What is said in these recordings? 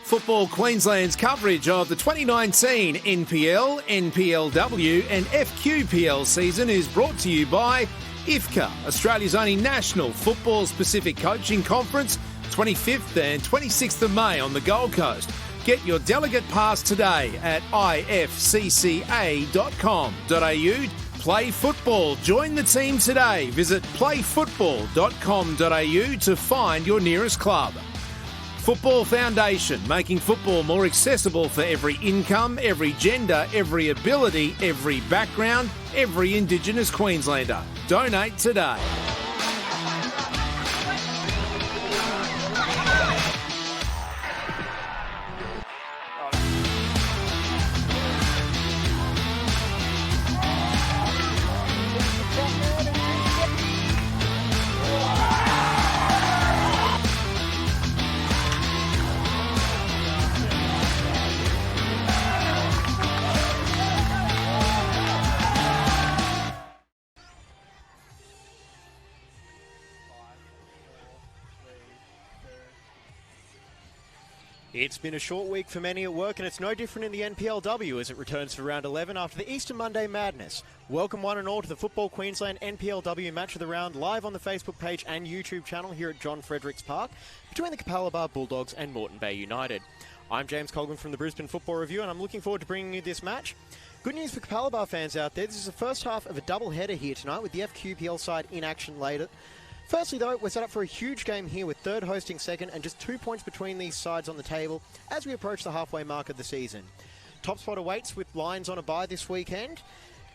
Football Queensland's coverage of the 2019 NPL, NPLW and FQPL season is brought to you by IFCA, Australia's only national football-specific coaching conference, 25th and 26th of May on the Gold Coast. Get your delegate pass today at ifcca.com.au. Play football. Join the team today. Visit playfootball.com.au to find your nearest club. Football Foundation, making football more accessible for every income, every gender, every ability, every background, every Indigenous Queenslander. Donate today. It's been a short week for many at work, and it's no different in the NPLW as it returns for round 11 after the Easter Monday madness. Welcome one and all to the Football Queensland NPLW Match of the Round, live on the Facebook page and YouTube channel here at John Fredericks Park, between the Capalaba Bulldogs and Moreton Bay United. I'm James Colgan from the Brisbane Football Review, and I'm looking forward to bringing you this match. Good news for Capalaba fans out there, this is the first half of a double-header here tonight, with the FQPL side in action later. Firstly, though, we're set up for a huge game here with third hosting second and just 2 points between these sides on the table as we approach the halfway mark of the season. Top spot awaits with Lions on a bye this weekend.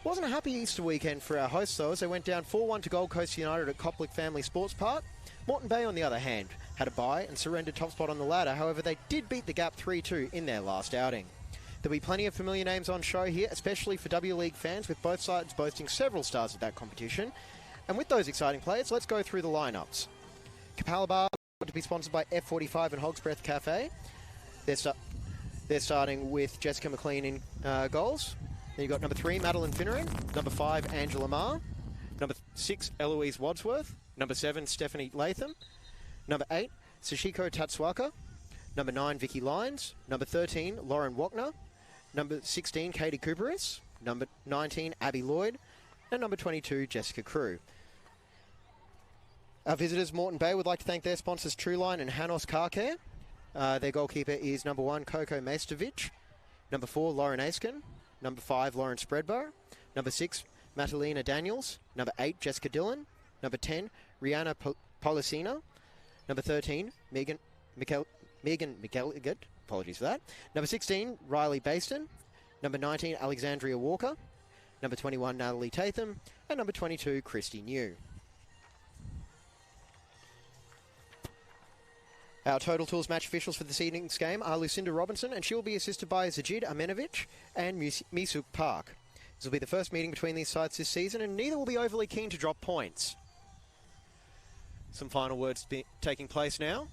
Wasn't a happy Easter weekend for our hosts, though, as they went down 4-1 to Gold Coast United at Coplick Family Sports Park. Moreton Bay, on the other hand, had a bye and surrendered top spot on the ladder. However, they did beat the Gap 3-2 in their last outing. There'll be plenty of familiar names on show here, especially for W League fans, with both sides boasting several stars at that competition. And with those exciting players, let's go through the lineups. Capalaba to be sponsored by F45 and Hog's Breath Cafe. They're starting with Jessica McLean in goals. Then you've got number 3, Madeline Finneran. Number 5, Angela Marr. Number 6, Eloise Wadsworth. Number 7, Stephanie Latham. Number 8, Sashiko Tatsuaka. Number 9, Vicky Lyons. Number 13, Lauren Wachner. Number 16, Katie Cooperis. Number 19, Abby Lloyd. And number 22, Jessica Crew. Our visitors, Moreton Bay, would like to thank their sponsors, Trueline and Hanos Car Care. Their goalkeeper is number 1, Coco Maistovic. Number 4, Lauren Aiskin. Number 5, Lauren Spreadbow. Number 6, Matalina Daniels. Number 8, Jessica Dillon. Number 10, Rihanna Policina. Number 13, Megan McElligott. Apologies for that. Number 16, Riley Baston. Number 19, Alexandria Walker. Number 21, Natalie Tatham. And number 22, Christy New. Our Total Tools match officials for this evening's game are Lucinda Robinson, and she will be assisted by Zajid Amenovich and Misuk Park. This will be the first meeting between these sides this season, and neither will be overly keen to drop points. Some final words taking place now.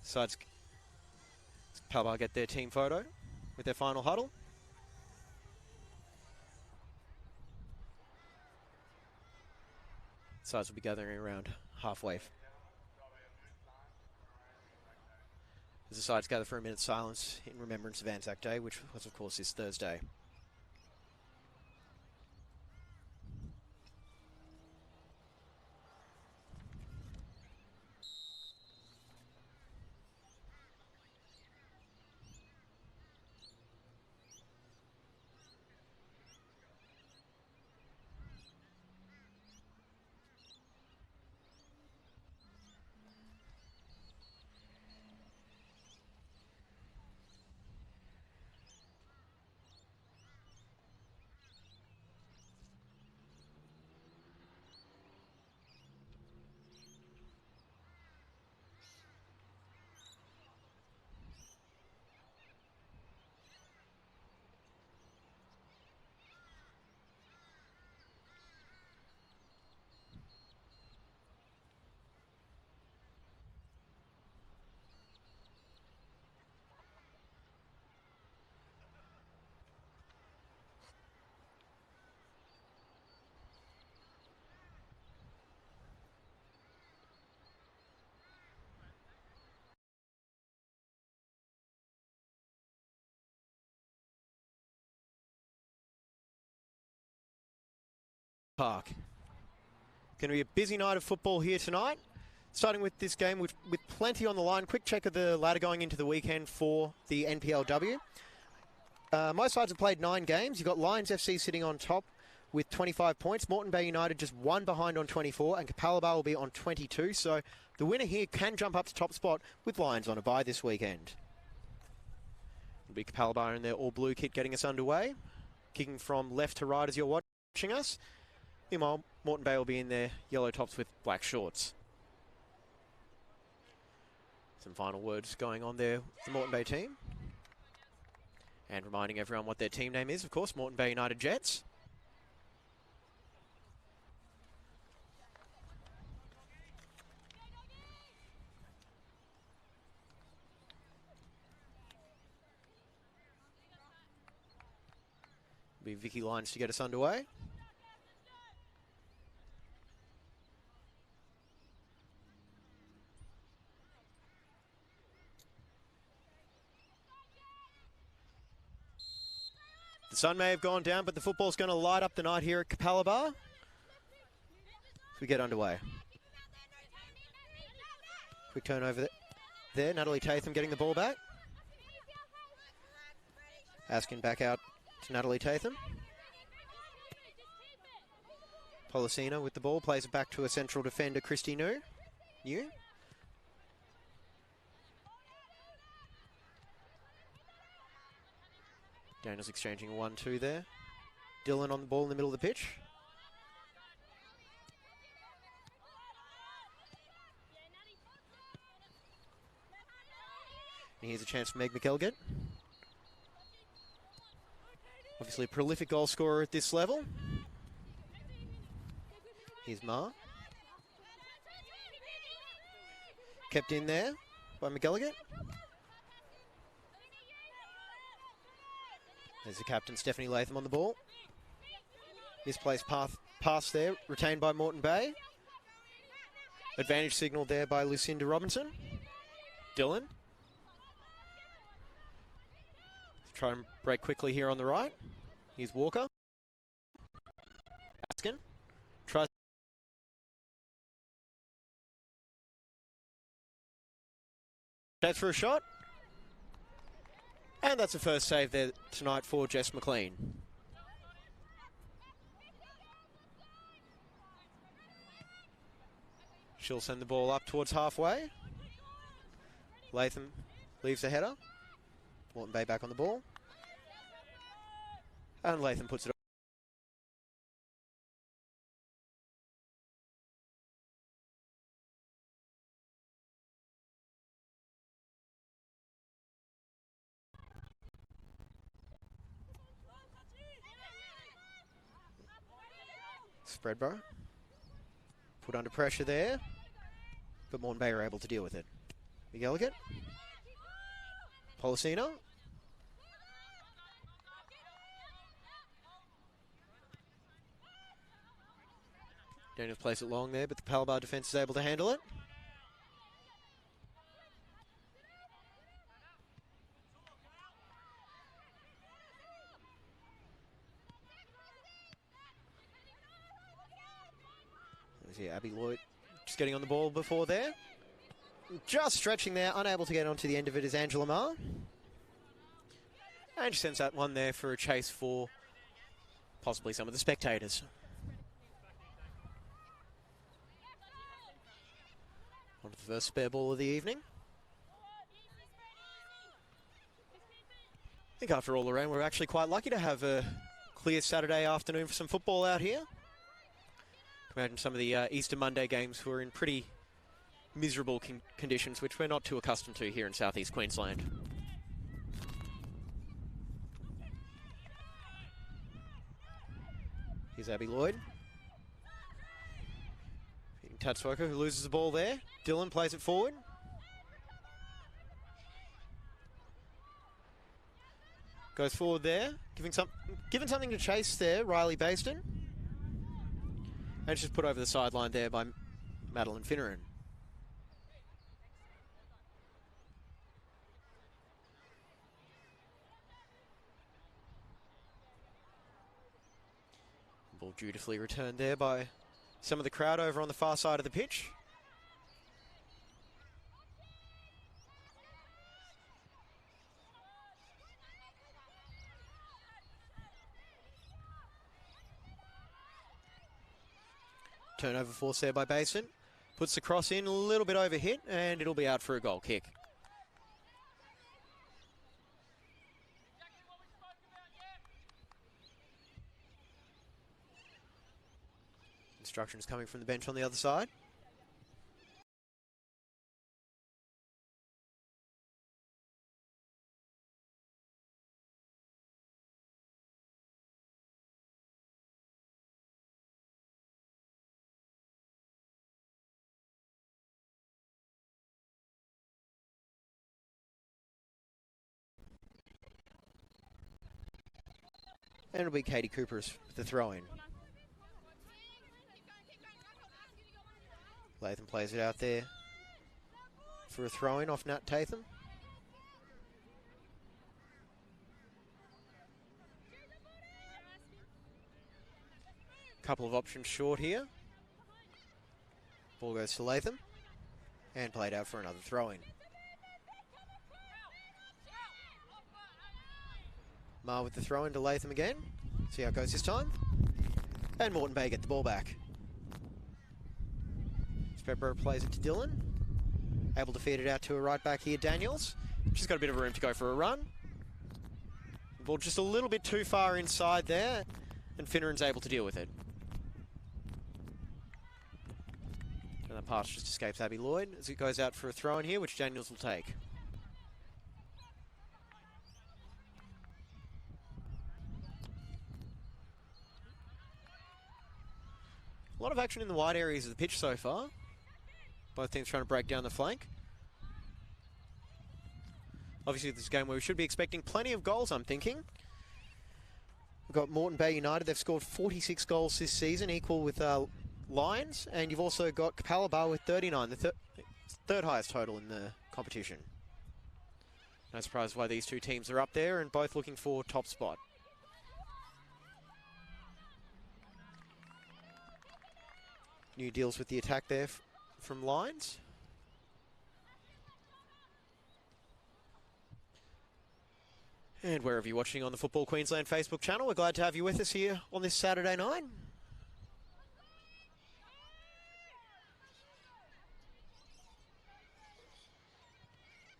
Sides Palbar get their team photo with their final huddle. Sides will be gathering around halfway. As the sides gather for a minute's silence in remembrance of Anzac Day, which was, of course, this Thursday. Park. Going to be a busy night of football here tonight. Starting with this game with plenty on the line. Quick check of the ladder going into the weekend for the NPLW. Most sides have played 9 games. You've got Lions FC sitting on top with 25 points. Moreton Bay United just 1 behind on 24, and Capalaba will be on 22. So the winner here can jump up to top spot with Lions on a bye this weekend. It'll be Capalaba in their all-blue kit getting us underway. Kicking from left to right as you're watching us. Meanwhile, Moreton Bay will be in their yellow tops with black shorts. Some final words going on there with the Moreton Bay team. And reminding everyone what their team name is, of course, Moreton Bay United Jets. Be Vicky Lyons to get us underway. The sun may have gone down, but the football's going to light up the night here at Capalaba. As we get underway. Quick turn over there. Natalie Tatham getting the ball back. Askin back out to Natalie Tatham. Policina with the ball, plays it back to a central defender, Christy New. Daniel's exchanging a 1-2 there. Dylan on the ball in the middle of the pitch. And here's a chance for Meg McElgott. Obviously a prolific goal scorer at this level. Here's Ma. Kept in there by McElligott. There's the captain, Stephanie Latham, on the ball. Misplaced pass there, retained by Moreton Bay. Advantage signal there by Lucinda Robinson. Dylan. Try and break quickly here on the right. Here's Walker. Askin. Tries. Chance for a shot. And that's the first save there tonight for Jess McLean. She'll send the ball up towards halfway. Latham leaves the header. Moreton Bay back on the ball. And Latham puts it up. Spreadborough. Put under pressure there. But Moreton Bay are able to deal with it. McElligott. Policina. Daniels plays it long there, but the Capalaba defence is able to handle it. There's Abby Lloyd just getting on the ball before there. Just stretching there, unable to get onto the end of it is Angela Ma. And she sends that one there for a chase for possibly some of the spectators. On to the first spare ball of the evening. I think after all the rain, we're actually quite lucky to have a clear Saturday afternoon for some football out here. Imagine some of the Easter Monday games were in pretty miserable conditions, which we're not too accustomed to here in southeast Queensland. Here's Abby Lloyd. Tatsuoka, who loses the ball there. Dylan plays it forward. Goes forward there, given something to chase there, Riley Baston. And it's just put over the sideline there by Madeline Finneran. Ball dutifully returned there by some of the crowd over on the far side of the pitch. Turnover force there by Basin. Puts the cross in, a little bit over hit, and it'll be out for a goal kick. Instructions coming from the bench on the other side. And it'll be Katie Cooper's with the throw-in. Latham plays it out there for a throw-in off Nat Tatham. Couple of options short here. Ball goes to Latham and played out for another throw-in. Mar with the throw-in to Latham again. See how it goes this time. And Moreton Bay get the ball back. Spreadborough plays it to Dylan. Able to feed it out to a right back here, Daniels. She's got a bit of room to go for a run. Ball just a little bit too far inside there, and Finneran's able to deal with it. And that pass just escapes Abby Lloyd as it goes out for a throw-in here, which Daniels will take. A lot of action in the wide areas of the pitch so far. Both teams trying to break down the flank. Obviously, this is a game where we should be expecting plenty of goals, I'm thinking. We've got Moreton Bay United. They've scored 46 goals this season, equal with Lions. And you've also got Capalaba with 39, the third highest total in the competition. No surprise why these two teams are up there and both looking for top spot. New deals with the attack there from Lions. And wherever you're watching on the Football Queensland Facebook channel, we're glad to have you with us here on this Saturday night.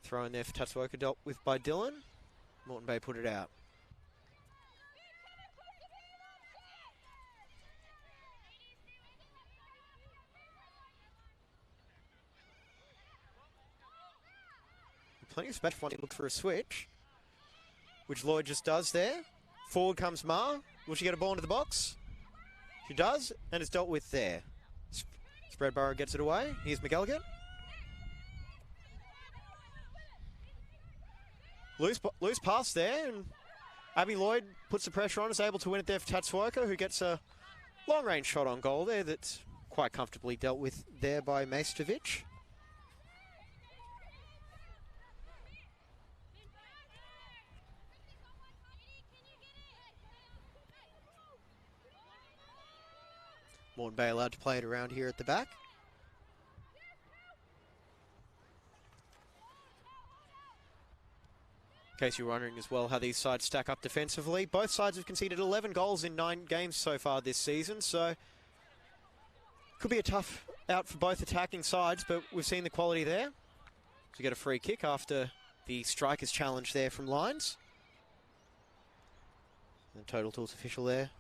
Throw in there for Tatsuoka, dealt with by Dylan. Moreton Bay put it out. Plenty of space for look for a switch, which Lloyd just does there. Forward comes Mar. Will she get a ball into the box? She does, and it's dealt with there. Spreadborough gets it away. Here's McElligott. Loose pass there, and Abby Lloyd puts the pressure on, is able to win it there for Tatsuoka, who gets a long-range shot on goal there that's quite comfortably dealt with there by Majstovic. Moreton Bay allowed to play it around here at the back. In case you're wondering as well how these sides stack up defensively, both sides have conceded 11 goals in 9 games so far this season, so could be a tough out for both attacking sides, but we've seen the quality there. So you get a free kick after the strikers challenge there from Lions. And Total Tools official there,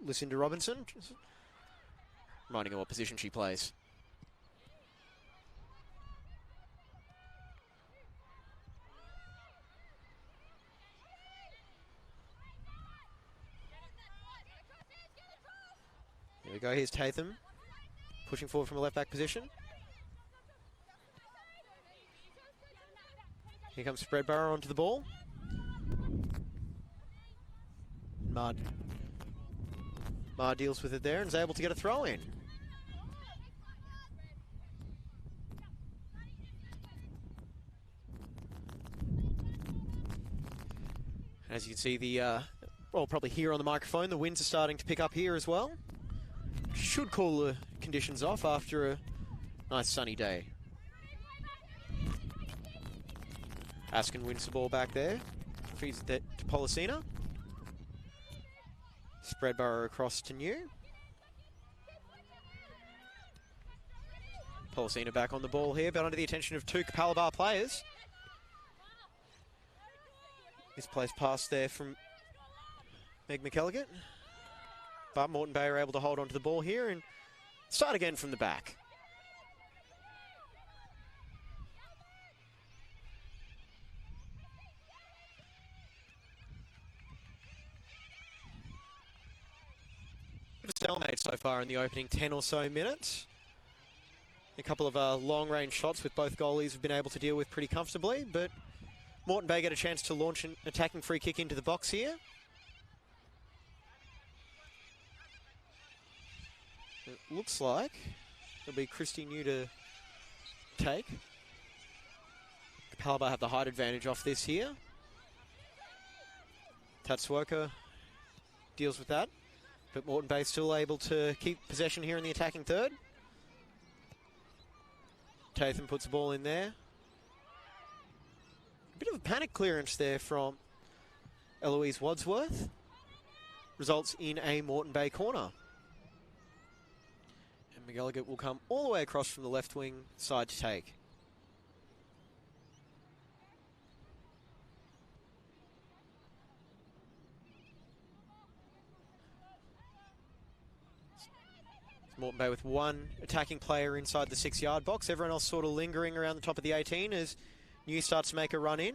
Lucinda Robinson, reminding her what position she plays. Here we go, here's Tatham, pushing forward from a left-back position. Here comes Spreadborough onto the ball. Mar deals with it there and is able to get a throw in. As you can see, the well, probably hear on the microphone, the winds are starting to pick up here as well. Should cool the conditions off after a nice sunny day. Askin wins the ball back there. Feeds it to Policina. Spread barrow across to New. Policina back on the ball here, but under the attention of two Capalaba players. Misplaced pass there from Meg McElligott. But Moreton Bay are able to hold onto the ball here and start again from the back. Bit of stalemate so far in the opening 10 or so minutes. A couple of long-range shots with both goalies have been able to deal with pretty comfortably, but Moreton Bay get a chance to launch an attacking free kick into the box here. It looks like it'll be Christy New to take. Capalaba have the height advantage off this here. Tatsuoka deals with that, but Moreton Bay still able to keep possession here in the attacking third. Tatham puts the ball in there. A bit of a panic clearance there from Eloise Wadsworth. Results in a Moreton Bay corner. And McElligott will come all the way across from the left wing side to take. Moreton Bay with one attacking player inside the 6-yard box. Everyone else sort of lingering around the top of the 18 as New starts to make a run in.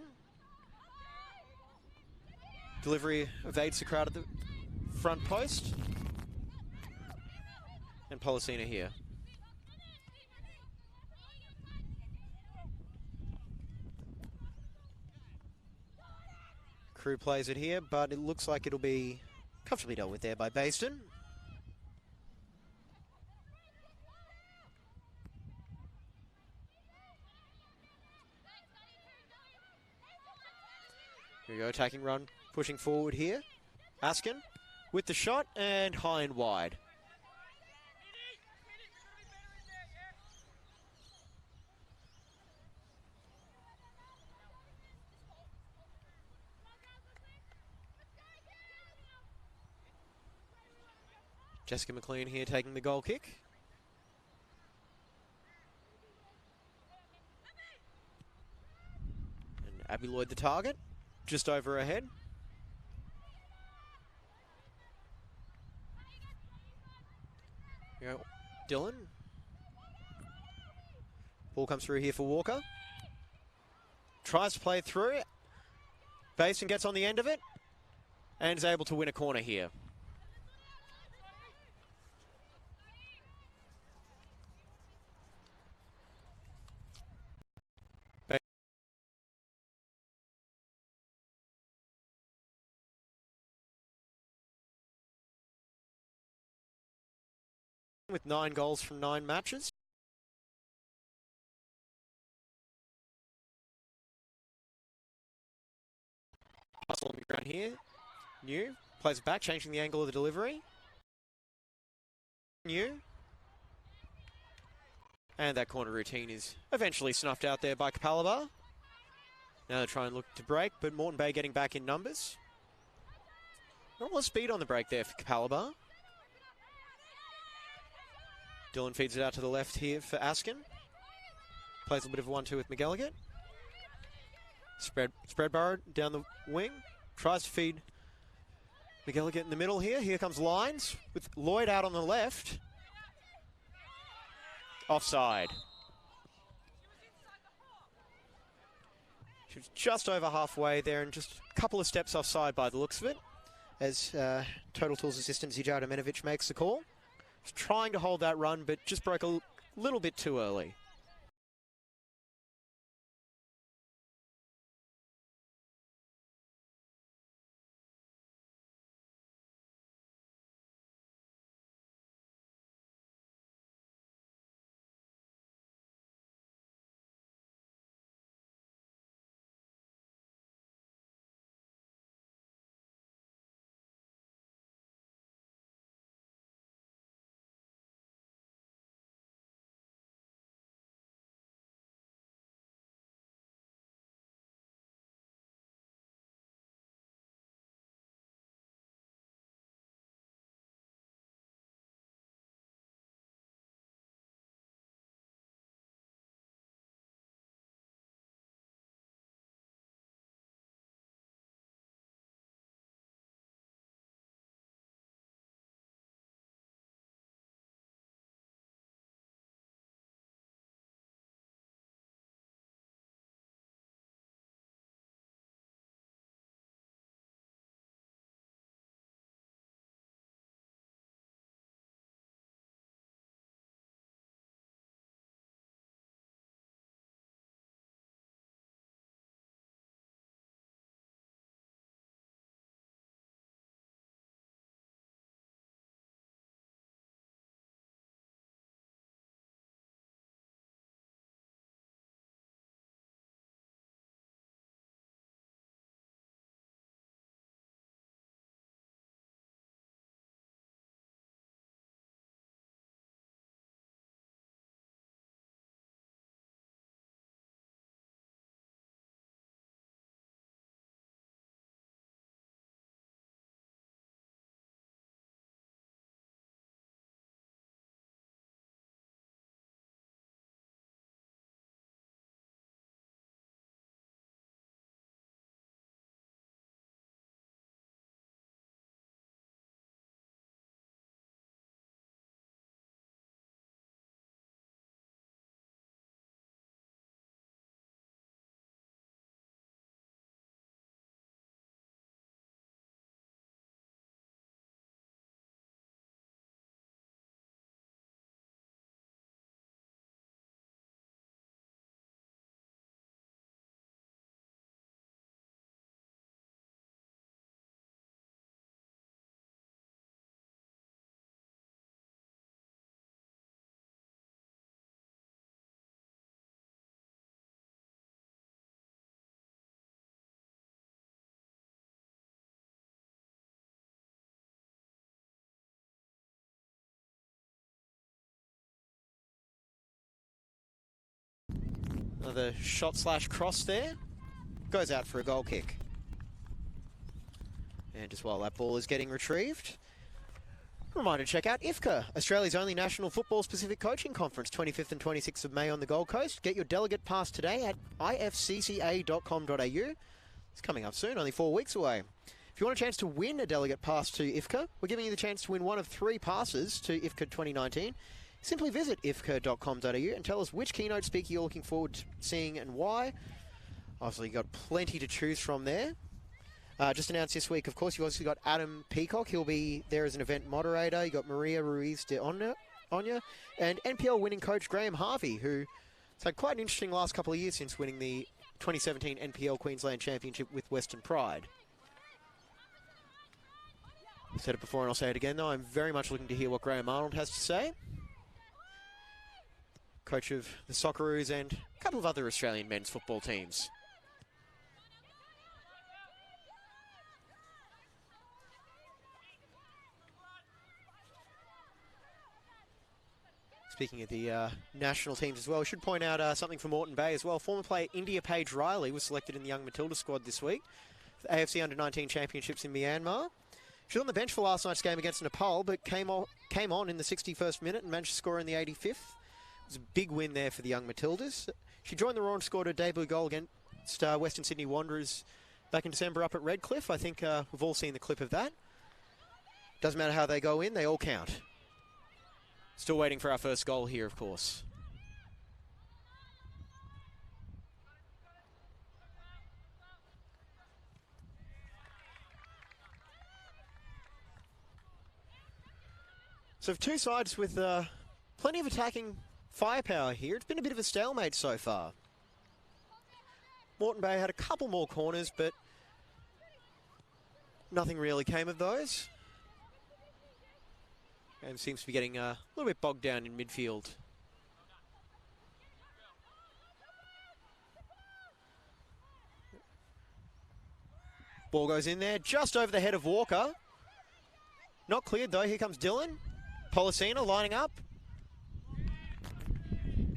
Delivery evades the crowd at the front post. And Policina here. Crew plays it here, but it looks like it'll be comfortably dealt with there by Bayston. Here we go, attacking run, pushing forward here. Askin with the shot and high and wide. Jessica McLean here taking the goal kick. And Abby Lloyd the target. Just over her head. Here we go. Dylan. Ball comes through here for Walker. Tries to play it through. Basin gets on the end of it. And is able to win a corner here. With 9 goals from 9 matches. Hustle on the ground here. New plays it back, changing the angle of the delivery. New. And that corner routine is eventually snuffed out there by Capalaba. Now they try and look to break, but Moreton Bay getting back in numbers. Not a lot of speed on the break there for Capalaba. Dylan feeds it out to the left here for Askin. Plays a bit of a 1-2 with McElligott. Spread barrow down the wing. Tries to feed McElligott in the middle here. Here comes Lyons with Lloyd out on the left. Offside. She was just over halfway there and just a couple of steps offside by the looks of it. As Total Tools assistant Zijar Domenovic makes the call. Trying to hold that run, but just broke a little bit too early. of the shot/cross there. Goes out for a goal kick. And just while that ball is getting retrieved, reminder to check out IFCA, Australia's only national football-specific coaching conference, 25th and 26th of May on the Gold Coast. Get your delegate pass today at ifcca.com.au. It's coming up soon, only 4 weeks away. If you want a chance to win a delegate pass to IFCA, we're giving you the chance to win one of 3 passes to IFCA 2019. Simply visit ifca.com.au and tell us which keynote speaker you're looking forward to seeing and why. Obviously, you've got plenty to choose from there. Just announced this week, of course, you've also got Adam Peacock. He'll be there as an event moderator. You've got Maria Ruiz de Onya and NPL winning coach Graham Harvey, who's had quite an interesting last couple of years since winning the 2017 NPL Queensland Championship with Western Pride. I've said it before and I'll say it again, though. I'm very much looking to hear what Graham Arnold has to say. Coach of the Socceroos and a couple of other Australian men's football teams. Speaking of the national teams as well, I should point out something for Moreton Bay as well. Former player India Paige Riley was selected in the Young Matilda squad this week for the AFC Under-19 Championships in Myanmar. She was on the bench for last night's game against Nepal, but came on in the 61st minute and managed to score in the 85th. It was a big win there for the Young Matildas. She joined the Raw and scored her debut goal against Western Sydney Wanderers back in December up at Redcliffe. I think we've all seen the clip of that. Doesn't matter how they go in, they all count. Still waiting for our first goal here, of course. So 2 sides with plenty of attacking firepower here. It's been a bit of a stalemate so far. Moreton Bay had a couple more corners, but nothing really came of those. Game seems to be getting a little bit bogged down in midfield. Ball goes in there, just over the head of Walker. Not cleared though, here comes Dylan. Policina lining up.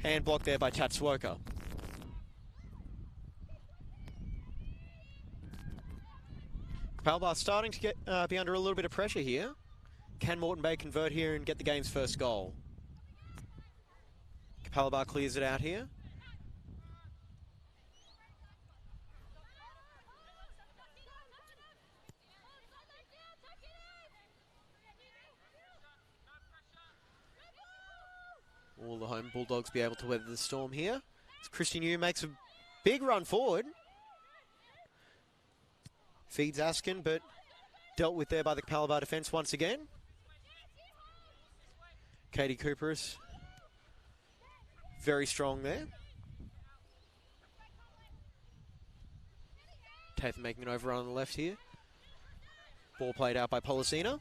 Hand blocked there by Tatsuoka. Capalaba starting to get be under a little bit of pressure here. Can Moreton Bay convert here and get the game's first goal? Capalaba clears it out here. Will the home Bulldogs be able to weather the storm here? As Christy New makes a big run forward. Feeds Askin, but dealt with there by the Capalaba defence once again. Katie Cooperis, very strong there. Tatham making an overrun on the left here. Ball played out by Policina.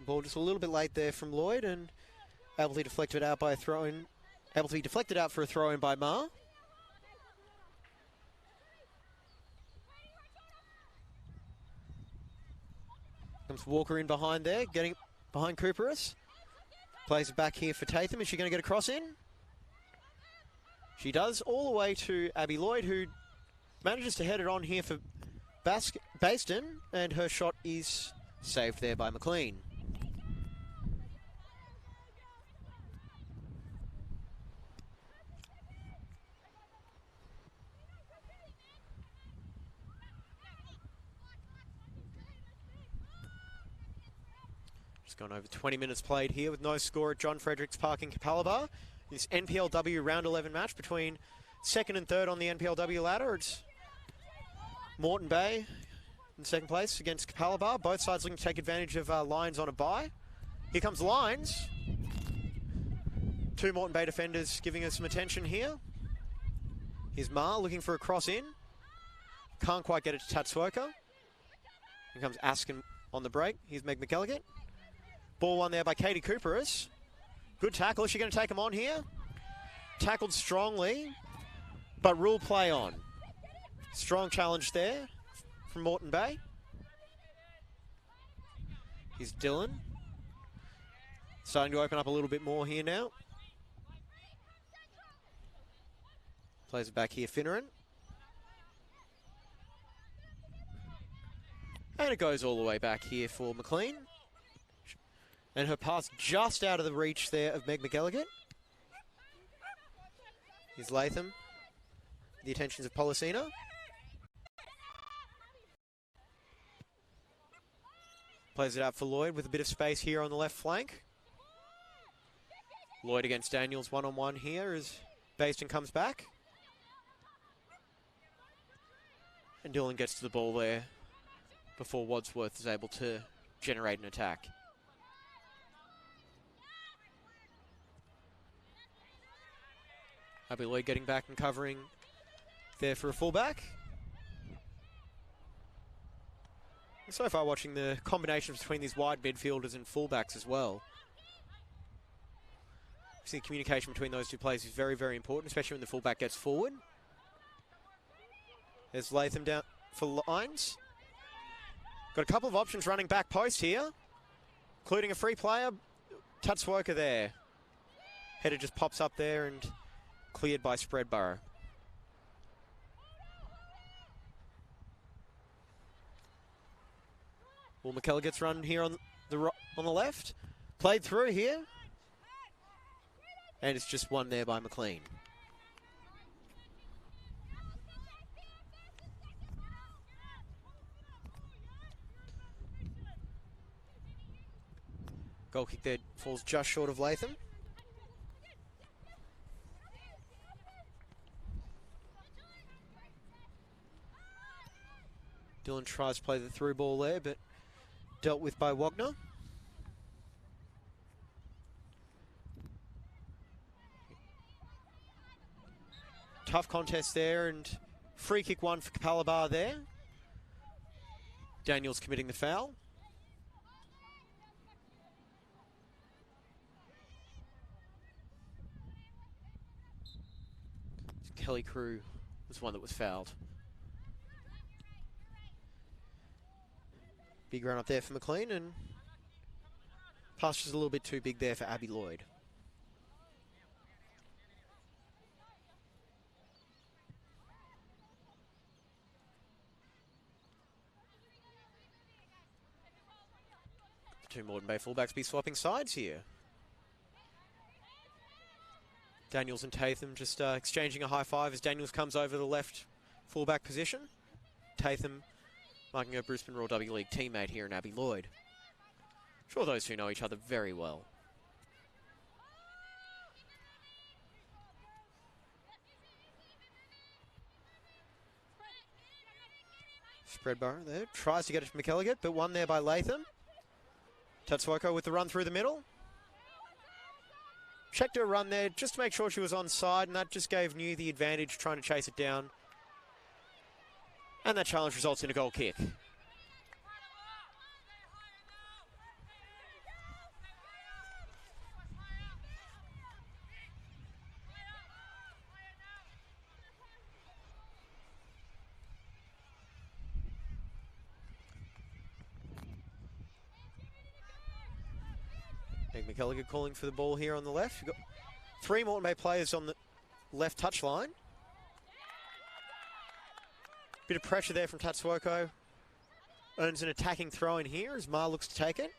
Ball just a little bit late there from Lloyd and able to be deflected out by a throw-in. Able to be deflected out for a throw-in by Ma. Comes Walker in behind there, getting behind Cooperis. Plays it back here for Tatham. Is she going to get a cross in? She does, all the way to Abby Lloyd, who manages to head it on here for Baston, and her shot is saved there by McLean. Gone over 20 minutes played here with no score at John Fredericks Park in Capalaba. This NPLW round 11 match between 2nd and 3rd on the NPLW ladder. It's Moreton Bay in 2nd place against Capalaba. Both sides looking to take advantage of Lyons on a bye. Here comes Lyons. 2 Moreton Bay defenders giving us some attention here. Here's Ma looking for a cross in. Can't quite get it to Tatsuoka. Here comes Askin on the break. Here's Meg McElligott. Ball won there by Katie Cooperis. Good tackle. Is she going to take him on here? Tackled strongly, but rule play on. Strong challenge there from Moreton Bay. Here's Dylan. Starting to open up a little bit more here now. Plays it back here, Finneran. And it goes all the way back here for McLean. And her pass just out of the reach there of Meg McElligott. Here's Latham. The attentions of Policina. Plays it out for Lloyd with a bit of space here on the left flank. Lloyd against Daniels one-on-one here as Baston comes back. And Dillon gets to the ball there before Wadsworth is able to generate an attack. Abby Lloyd getting back and covering there for a fullback. And so far watching the combinations between these wide midfielders and fullbacks as well. See, communication between those two players is very, very important, especially when the fullback gets forward. There's Latham down for lines. Got a couple of options running back post here, including a free player. Tatsuoka there. Header just pops up there and cleared by Spreadborough. Will McKellar gets run here on the left. Played through here. And it's just won there by McLean. Goal kick there falls just short of Latham. Dillon tries to play the through ball there, but dealt with by Wagner. Tough contest there, and free kick one for Capalaba there. Daniels committing the foul. Kelly Crew was one that was fouled. Big run up there for McLean, and pass just a little bit too big there for Abby Lloyd. The two Moreton Bay fullbacks be swapping sides here. Daniels and Tatham just exchanging a high five as Daniels comes over the left fullback position. Tatham marking a Brisbane Royal W League teammate here in Abby Lloyd. I'm sure those two know each other very well. Spreadborough there, tries to get it to McElligott, but won there by Latham. Tatsuoka with the run through the middle. Checked her run there just to make sure she was onside, and that just gave New the advantage trying to chase it down. And that challenge results in a goal kick. Meg McElligott calling for the ball here on the left. We've got three Moreton Bay players on the left touchline. Bit of pressure there from Tatsuoko. Earns an attacking throw in here as Ma looks to take it.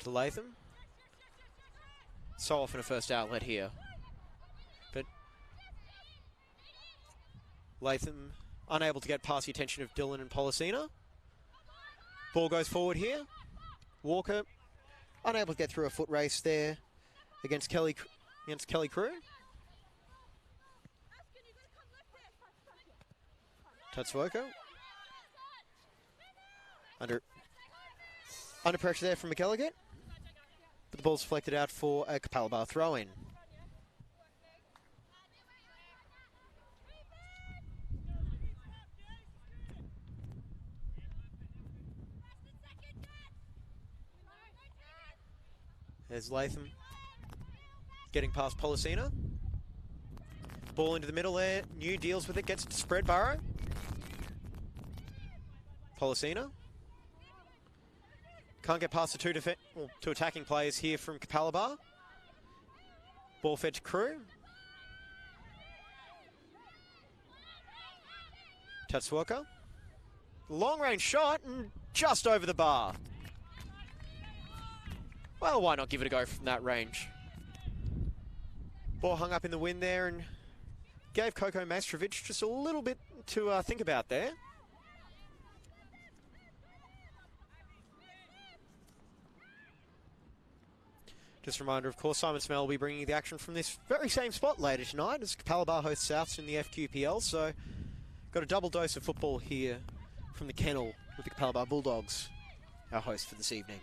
To Latham. So often a first outlet here. But Latham unable to get past the attention of Dillon and Policina. Ball goes forward here. Walker unable to get through a foot race there against Kelly Crew. Tatsuoko. Under pressure there from McElligott. But the ball's deflected out for a Capalaba throw-in. There's Latham getting past Policina. Ball into the middle there. New deals with it, gets it to Spreadborough. Policina. Can't get past the two attacking players here from Capalaba. Ball fed to Crew. Tatsuoka. Long range shot and just over the bar. Well, why not give it a go from that range? Ball hung up in the wind there and gave Koko Mastrovic just a little bit to think about there. Just a reminder, of course, Simon Smell will be bringing you the action from this very same spot later tonight as Capalaba hosts Souths in the FQPL. So, got a double dose of football here from the kennel with the Capalaba Bulldogs, our host for this evening.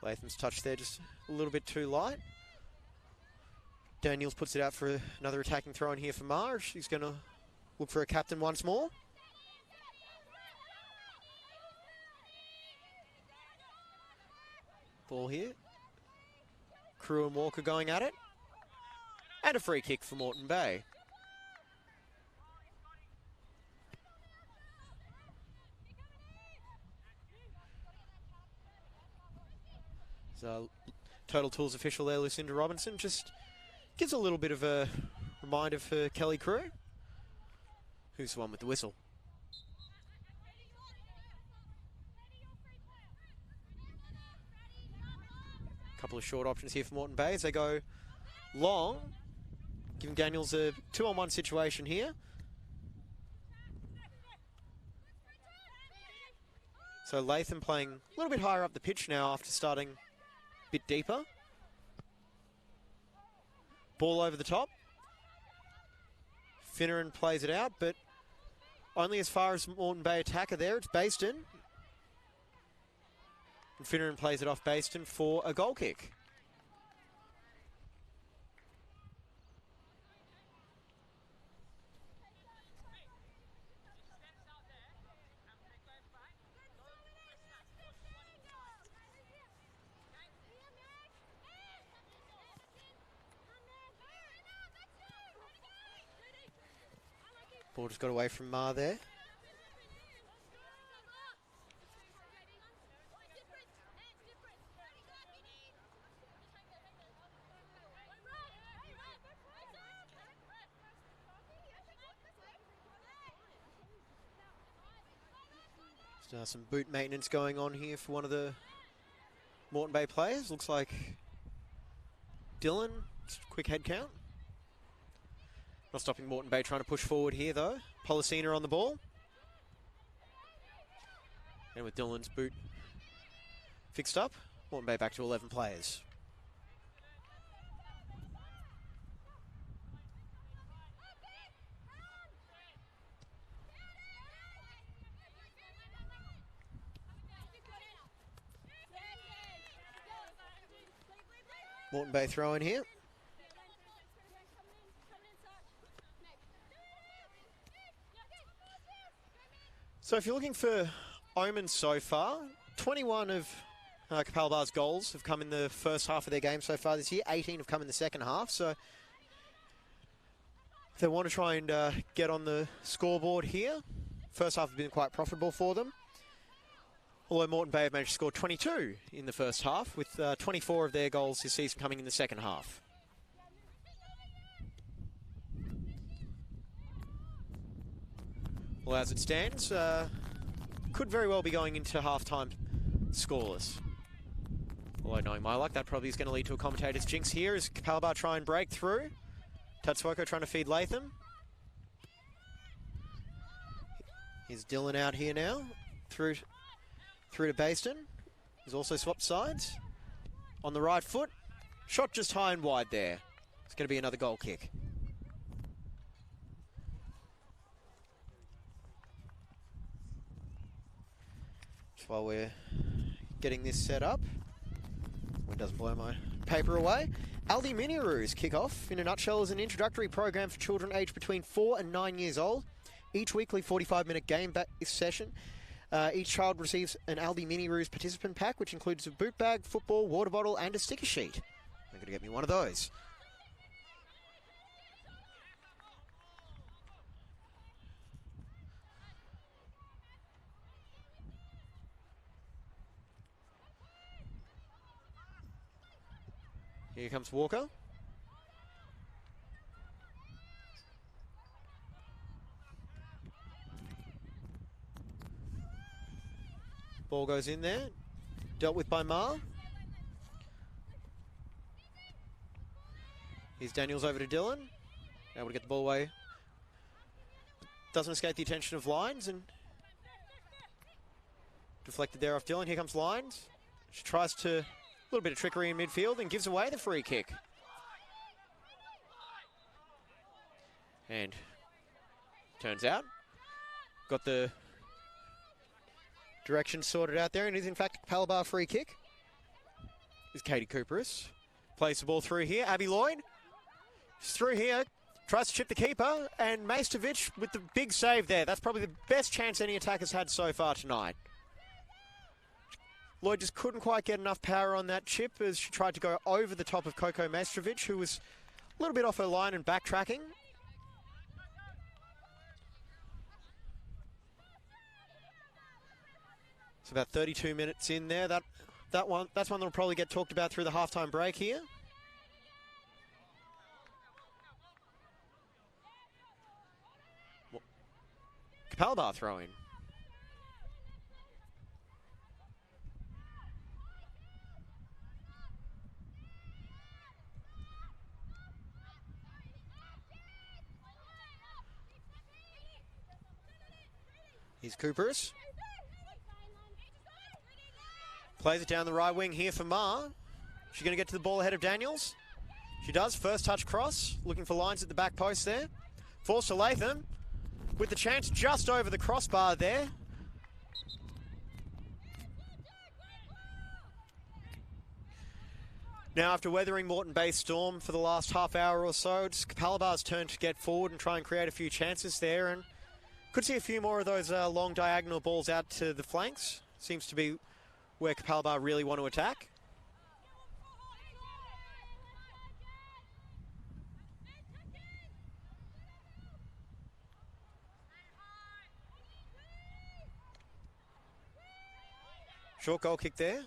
Latham's touch there just a little bit too light. Daniels puts it out for another attacking throw in here for Marge. He's going to look for a captain once more. Ball here. Crew and Walker going at it. And a free kick for Moreton Bay. So, Total Tools official there, Lucinda Robinson, just gives a little bit of a reminder for Kelly Crew. Who's the one with the whistle? Couple of short options here for Moreton Bay as they go long, giving Daniels a 2-on-1 situation here. So Latham playing a little bit higher up the pitch now after starting a bit deeper. Ball over the top. Finneran plays it out, but only as far as Moreton Bay attacker there. It's Baston. And Finneran plays it off Baston for a goal kick. Ball just got away from Ma there. Some boot maintenance going on here for one of the Moreton Bay players. Looks like Dylan. Just a quick head count. Not stopping Moreton Bay trying to push forward here though. Policina on the ball. And with Dylan's boot fixed up, Moreton Bay back to 11 players. Moreton Bay throw in here. So if you're looking for omens so far, 21 of Capalaba's goals have come in the first half of their game so far this year. 18 have come in the second half. So if they want to try and get on the scoreboard here, first half has been quite profitable for them. Although Moreton Bay have managed to score 22 in the first half, with 24 of their goals this season coming in the second half. Well, as it stands, could very well be going into half-time scoreless. Although knowing my luck, that probably is going to lead to a commentator's jinx here as Capalaba try and break through. Tatsuoka trying to feed Latham. Here's Dylan out here now, through to Baston. He's also swapped sides. On the right foot. Shot just high and wide there. It's going to be another goal kick. Just while we're getting this set up. It doesn't blow my paper away. Aldi Mini-Roos kick-off, in a nutshell, is an introductory program for children aged between 4 and 9 years old. Each weekly 45-minute game session. Each child receives an Aldi Mini-Roos participant pack, which includes a boot bag, football, water bottle, and a sticker sheet. I'm going to get me one of those. Here comes Walker. Ball goes in there. Dealt with by Ma. Here's Daniels over to Dillon. Able to get the ball away. Doesn't escape the attention of Lyons and deflected there off Dillon. Here comes Lyons. She tries to, a little bit of trickery in midfield and gives away the free kick. And turns out, got the direction sorted out there, and is in fact a Capalaba free kick. Is Katie Cooperis. Plays the ball through here. Abby Lloyd. She's through here. Tries to chip the keeper, and Majstovic with the big save there. That's probably the best chance any attacker's had so far tonight. Lloyd just couldn't quite get enough power on that chip as she tried to go over the top of Coco Majstovic, who was a little bit off her line and backtracking. It's about 32 minutes in there. That's one that'll probably get talked about through the halftime break here. Capalaba throwing. Here's Cooperis. Plays it down the right wing here for Ma. She's going to get to the ball ahead of Daniels. She does. First touch cross. Looking for Lyons at the back post there. Falls to Latham. With the chance just over the crossbar there. Now, after weathering Moreton Bay's storm for the last half hour or so, it's Capalaba's turn to get forward and try and create a few chances there. And could see a few more of those long diagonal balls out to the flanks. Seems to be where Capalaba really want to attack. Short goal kick there.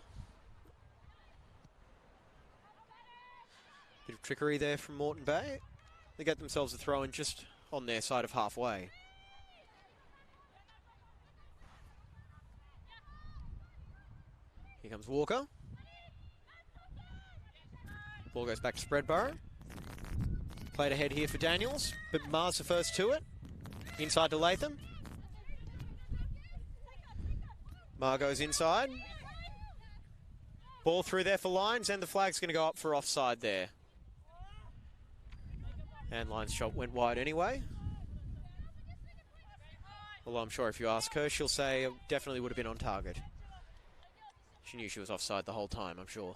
Bit of trickery there from Moreton Bay. They get themselves a throw in just on their side of halfway. Here comes Walker. Ball goes back to Spreadborough. Played ahead here for Daniels, but Ma's the first to it. Inside to Latham. Ma goes inside. Ball through there for Lyons, and the flag's going to go up for offside there. And Lyons' shot went wide anyway. Although I'm sure if you ask her, she'll say it definitely would have been on target. She knew she was offside the whole time, I'm sure.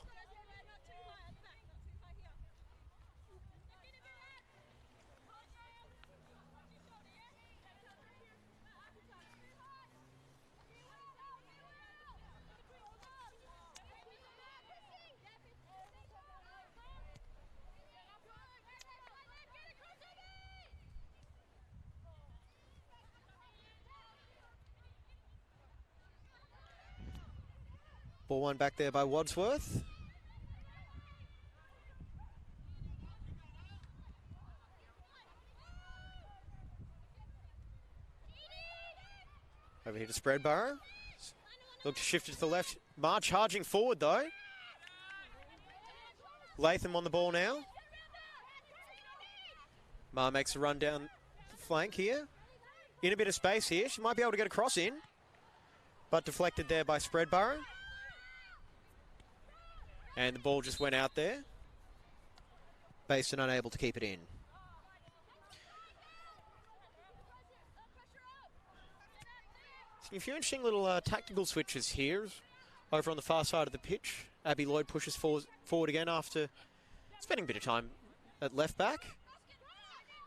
Ball one back there by Wadsworth. Over here to Spreadborough. Look to shift it to the left. Ma charging forward though. Latham on the ball now. Ma makes a run down the flank here. In a bit of space here. She might be able to get a cross in. But deflected there by Spreadborough. And the ball just went out there. Basin unable to keep it in. A few interesting little tactical switches here. Over on the far side of the pitch. Abby Lloyd pushes forward again after spending a bit of time at left back.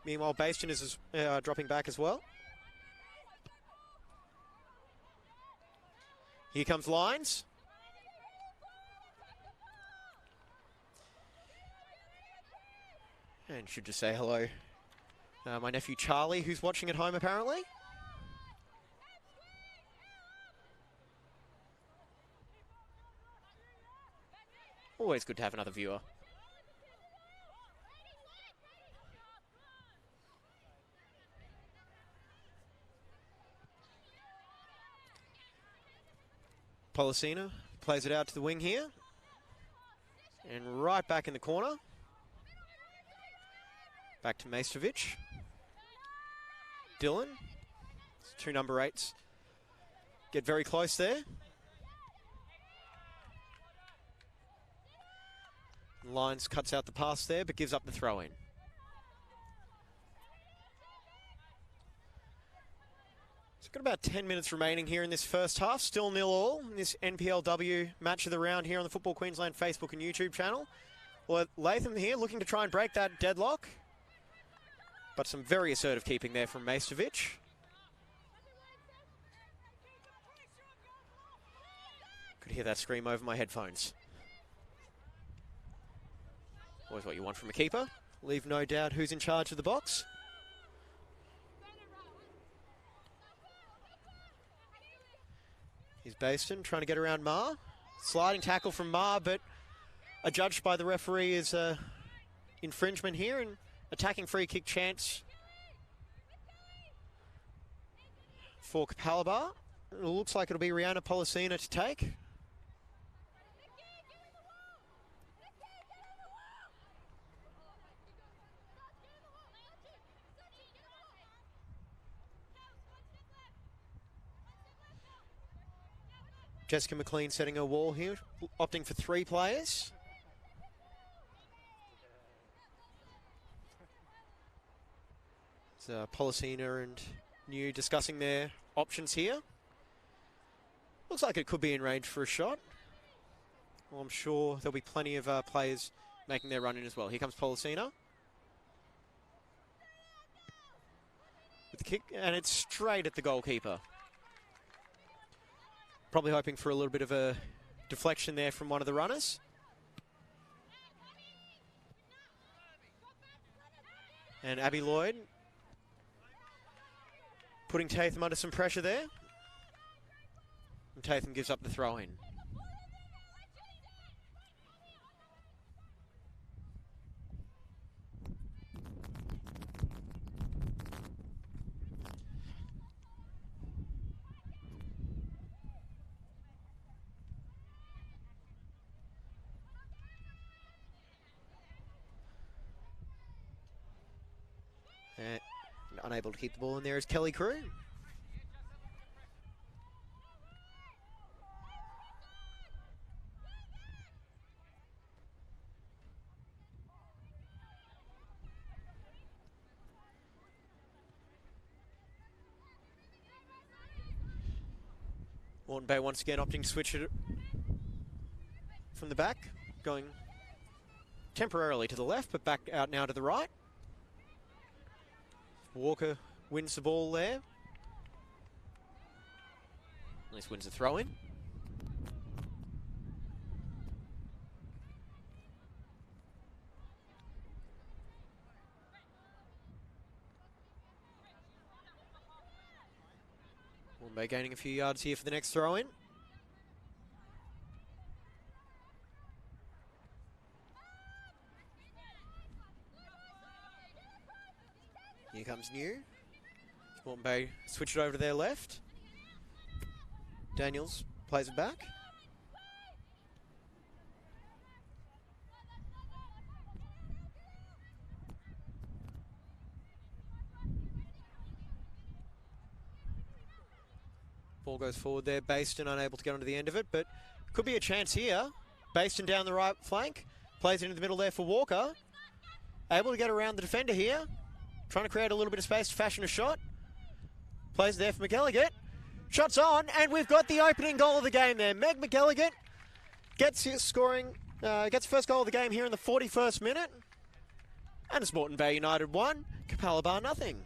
Meanwhile, Bastion is dropping back as well. Here comes Lyons. And should just say hello. My nephew Charlie, who's watching at home apparently. Always good to have another viewer. Policina plays it out to the wing here. And right back in the corner. Back to Majstovic. Dylan. Two number 8s. Get very close there. Lyons cuts out the pass there, but gives up the throw in. So got about 10 minutes remaining here in this first half. Still 0-0 in this NPLW match of the round here on the Football Queensland Facebook and YouTube channel. Well, Latham here looking to try and break that deadlock. But some very assertive keeping there from Majstovic. Could hear that scream over my headphones. Always what you want from a keeper. Leave no doubt who's in charge of the box. Here's Baston trying to get around Marr. Sliding tackle from Marr, but adjudged by the referee as an infringement here, and attacking free kick chance for Capalaba. It looks like it'll be Rihanna Policina to take. Jessica McLean setting a wall here, opting for 3 players. It's Policina and New discussing their options here. Looks like it could be in range for a shot. Well, I'm sure there'll be plenty of players making their run in as well. Here comes Policina. With the kick, and it's straight at the goalkeeper. Probably hoping for a little bit of a deflection there from one of the runners. And Abby Lloyd putting Tatham under some pressure there. And Tatham gives up the throw in. Unable to keep the ball in there is Kelly Crew. Moreton Bay once again opting to switch it from the back, going temporarily to the left, but back out now to the right. Walker wins the ball there. At least wins the throw in. Moreton gaining a few yards here for the next throw in. Here comes New. Moreton Bay switch it over to their left. Daniels plays it back. Ball goes forward there. Baston unable to get onto the end of it, but could be a chance here. Baston down the right flank. Plays it into the middle there for Walker. Able to get around the defender here. Trying to create a little bit of space to fashion a shot. Plays there for McElligott. Shots on, and we've got the opening goal of the game there. Meg McElligott gets his scoring, gets first goal of the game here in the 41st minute. And it's Moreton Bay United 1, Capalaba nothing.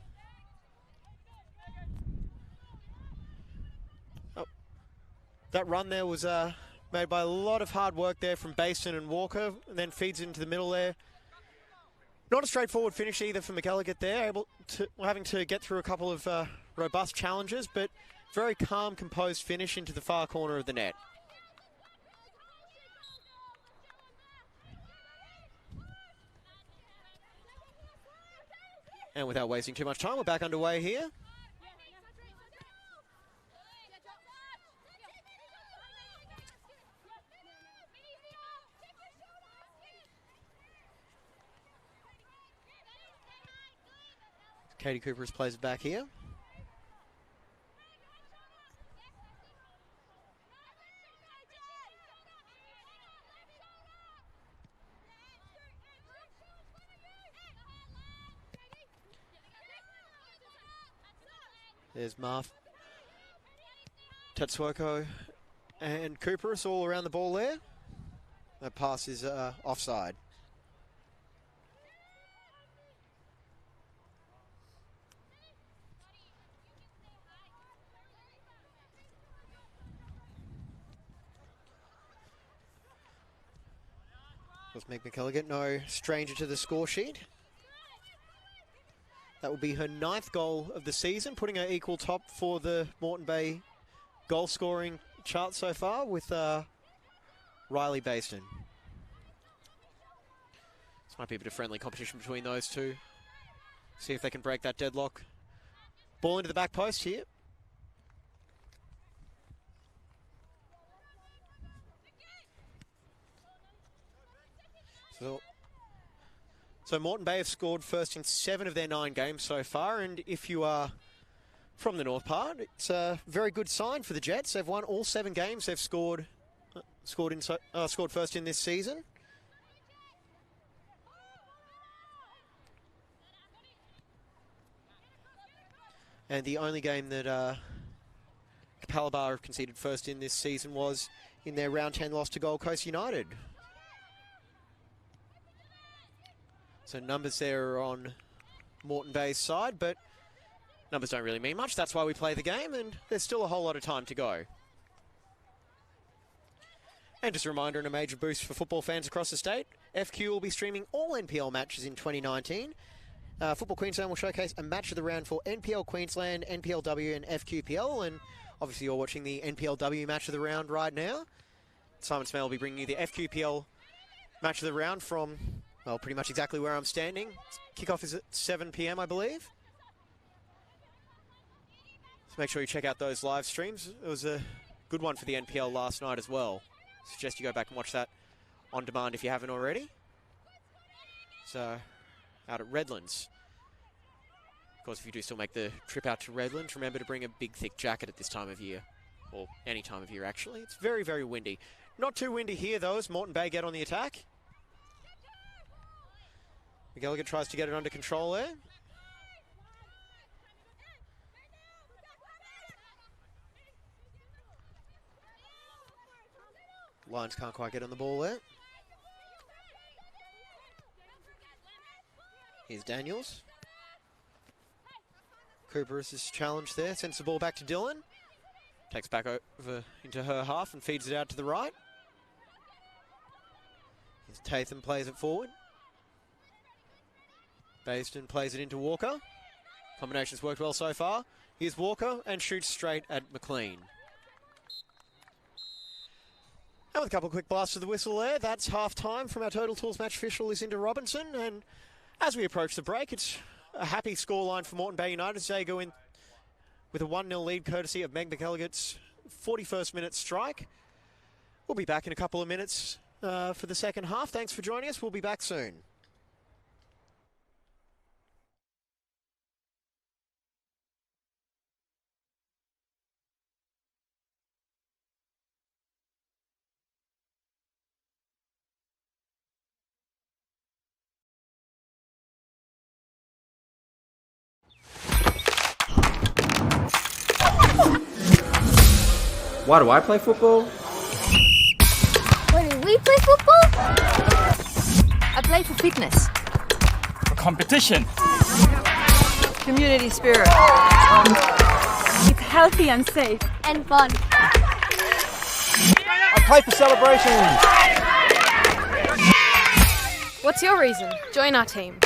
Oh, that run there was made by a lot of hard work there from Baston and Walker, and then feeds into the middle there. Not a straightforward finish either for McElligott there, having to get through a couple of robust challenges, but very calm, composed finish into the far corner of the net. And without wasting too much time, we're back underway here. Katie Cooper plays it back here. There's Marv, Tatsuoko and Cooper all around the ball there. That pass is offside. Of Meg McElligott, no stranger to the score sheet. That will be her 9th goal of the season, putting her equal top for the Moreton Bay goal scoring chart so far with Riley Baston. This might be a bit of friendly competition between those two. See if they can break that deadlock. Ball into the back post here. So Moreton Bay have scored first in 7 of their 9 games so far, and if you are from the north part, it's a very good sign for the Jets. They've won all 7 games. They've scored first in this season. And the only game that Capalaba have conceded first in this season was in their round 10 loss to Gold Coast United. So numbers there are on Moreton Bay's side, but numbers don't really mean much. That's why we play the game, and there's still a whole lot of time to go. And just a reminder and a major boost for football fans across the state, FQ will be streaming all NPL matches in 2019. Football Queensland will showcase a match of the round for NPL Queensland, NPLW and FQPL, and obviously you're watching the NPLW match of the round right now. Simon Smale will be bringing you the FQPL match of the round from, well, pretty much exactly where I'm standing. Kickoff is at 7 p.m, I believe. So make sure you check out those live streams. It was a good one for the NPL last night as well. Suggest you go back and watch that on demand if you haven't already. So, out at Redlands. Of course, if you do still make the trip out to Redlands, remember to bring a big, thick jacket at this time of year. Or any time of year, actually. It's very, very windy. Not too windy here, though, as Moreton Bay get on the attack. McElligott tries to get it under control there. Lions can't quite get on the ball there. Here's Daniels. Cooper is challenged there. Sends the ball back to Dylan. Takes back over into her half and feeds it out to the right. Here's Tatham, plays it forward. Baston plays it into Walker. Combination's worked well so far. Here's Walker and shoots straight at McLean. And with a couple of quick blasts of the whistle there, that's half-time from our Total Tools match official is into Robinson. And as we approach the break, it's a happy scoreline for Moreton Bay United as they go in with a 1-0 lead courtesy of Meg McElligott's 41st minute strike. We'll be back in a couple of minutes for the second half. Thanks for joining us. We'll be back soon. Why do I play football? Why do we play football? I play for fitness. For competition. Community spirit. It's healthy and safe. And fun. I play for celebrations. What's your reason? Join our team.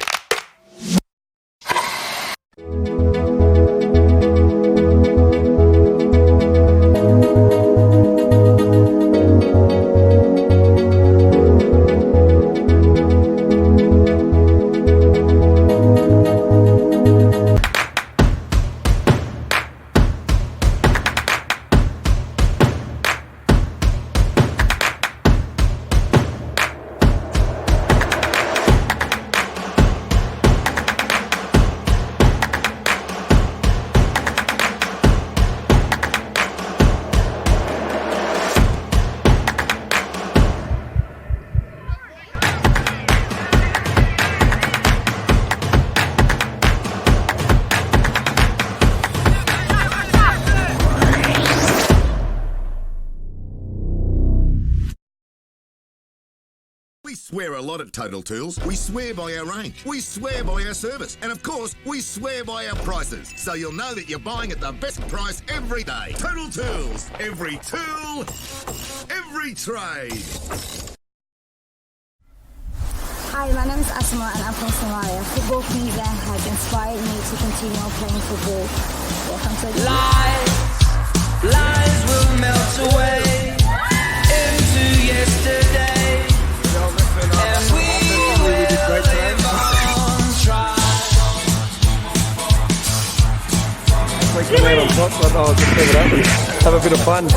We swear a lot at Total Tools. We swear by our range. We swear by our service. And of course, we swear by our prices. So you'll know that you're buying at the best price every day. Total Tools. Every tool, every trade. Hi, my name is Asma and I'm from Somalia. Football Queensland has inspired me to continue playing football. Welcome to the Lies will melt away into yesterday. And we will live on try. We can land on top, but I'll just give it up and have a bit of fun.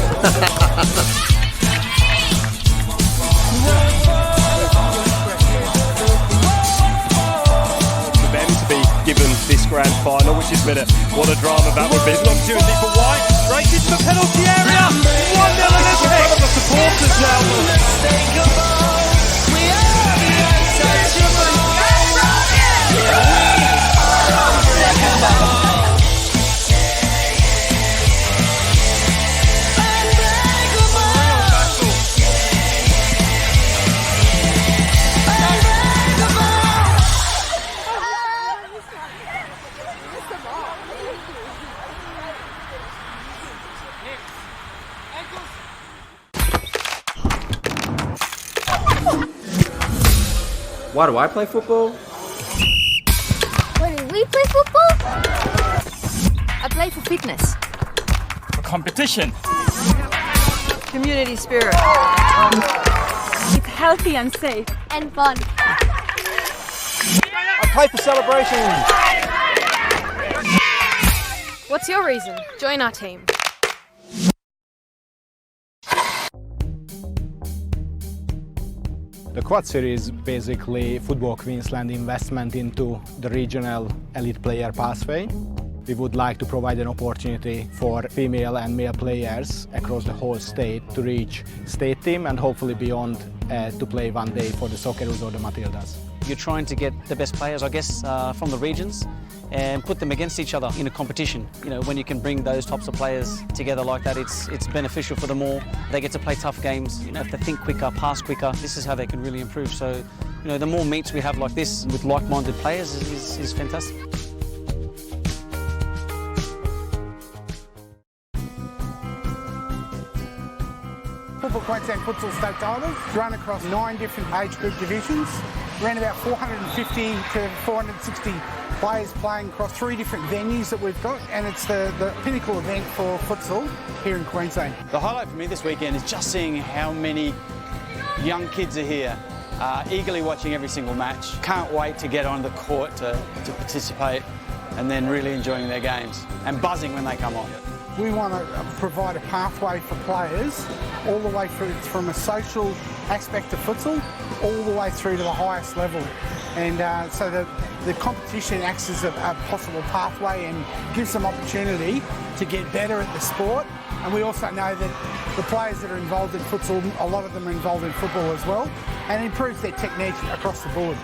Given this grand final, which is minute. What a drama that would be. It's an opportunity for White. Straight into the penalty area. 1-0 in the pick. The supporters now. Why do I play football? Why do we play football? I play for fitness. For competition. Community spirit. It's healthy and safe. And fun. I play for celebrations. What's your reason? Join our team. The Quad Series is basically Football Queensland investment into the regional elite player pathway. We would like to provide an opportunity for female and male players across the whole state to reach state team and hopefully beyond to play one day for the Socceroos or the Matildas. You're trying to get the best players, I guess, from the regions and put them against each other in a competition. You know, when you can bring those types of players together like that, it's beneficial for them all. They get to play tough games. You know, if they think quicker, pass quicker, this is how they can really improve. So, you know, the more meets we have like this with like-minded players is fantastic. Football Queensland Futsal State titles run across 9 different age group divisions. Around about 450 to 460 players playing across 3 different venues that we've got, and it's the pinnacle event for futsal here in Queensland. The highlight for me this weekend is just seeing how many young kids are here, eagerly watching every single match. Can't wait to get on the court to participate and then really enjoying their games and buzzing when they come on. We want to provide a pathway for players all the way through from a social aspect of futsal all the way through to the highest level. And so the competition acts as a possible pathway and gives them opportunity to get better at the sport. And we also know that the players that are involved in futsal, a lot of them are involved in football as well, and it improves their technique across the board.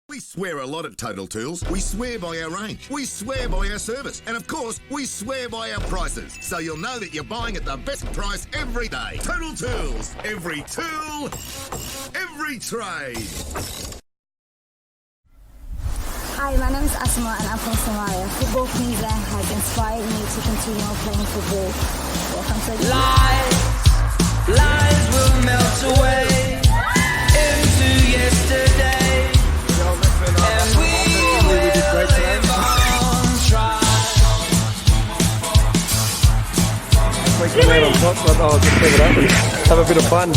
We swear a lot at Total Tools. We swear by our range. We swear by our service. And of course, we swear by our prices. So you'll know that you're buying at the best price every day. Total Tools. Every tool, every trade. Hi, my name is Asma and I'm from Somalia. Football Queensland has inspired me to continue playing football. Welcome to the Lies will melt away the man on top, but I'll just leave it up and have a bit of fun.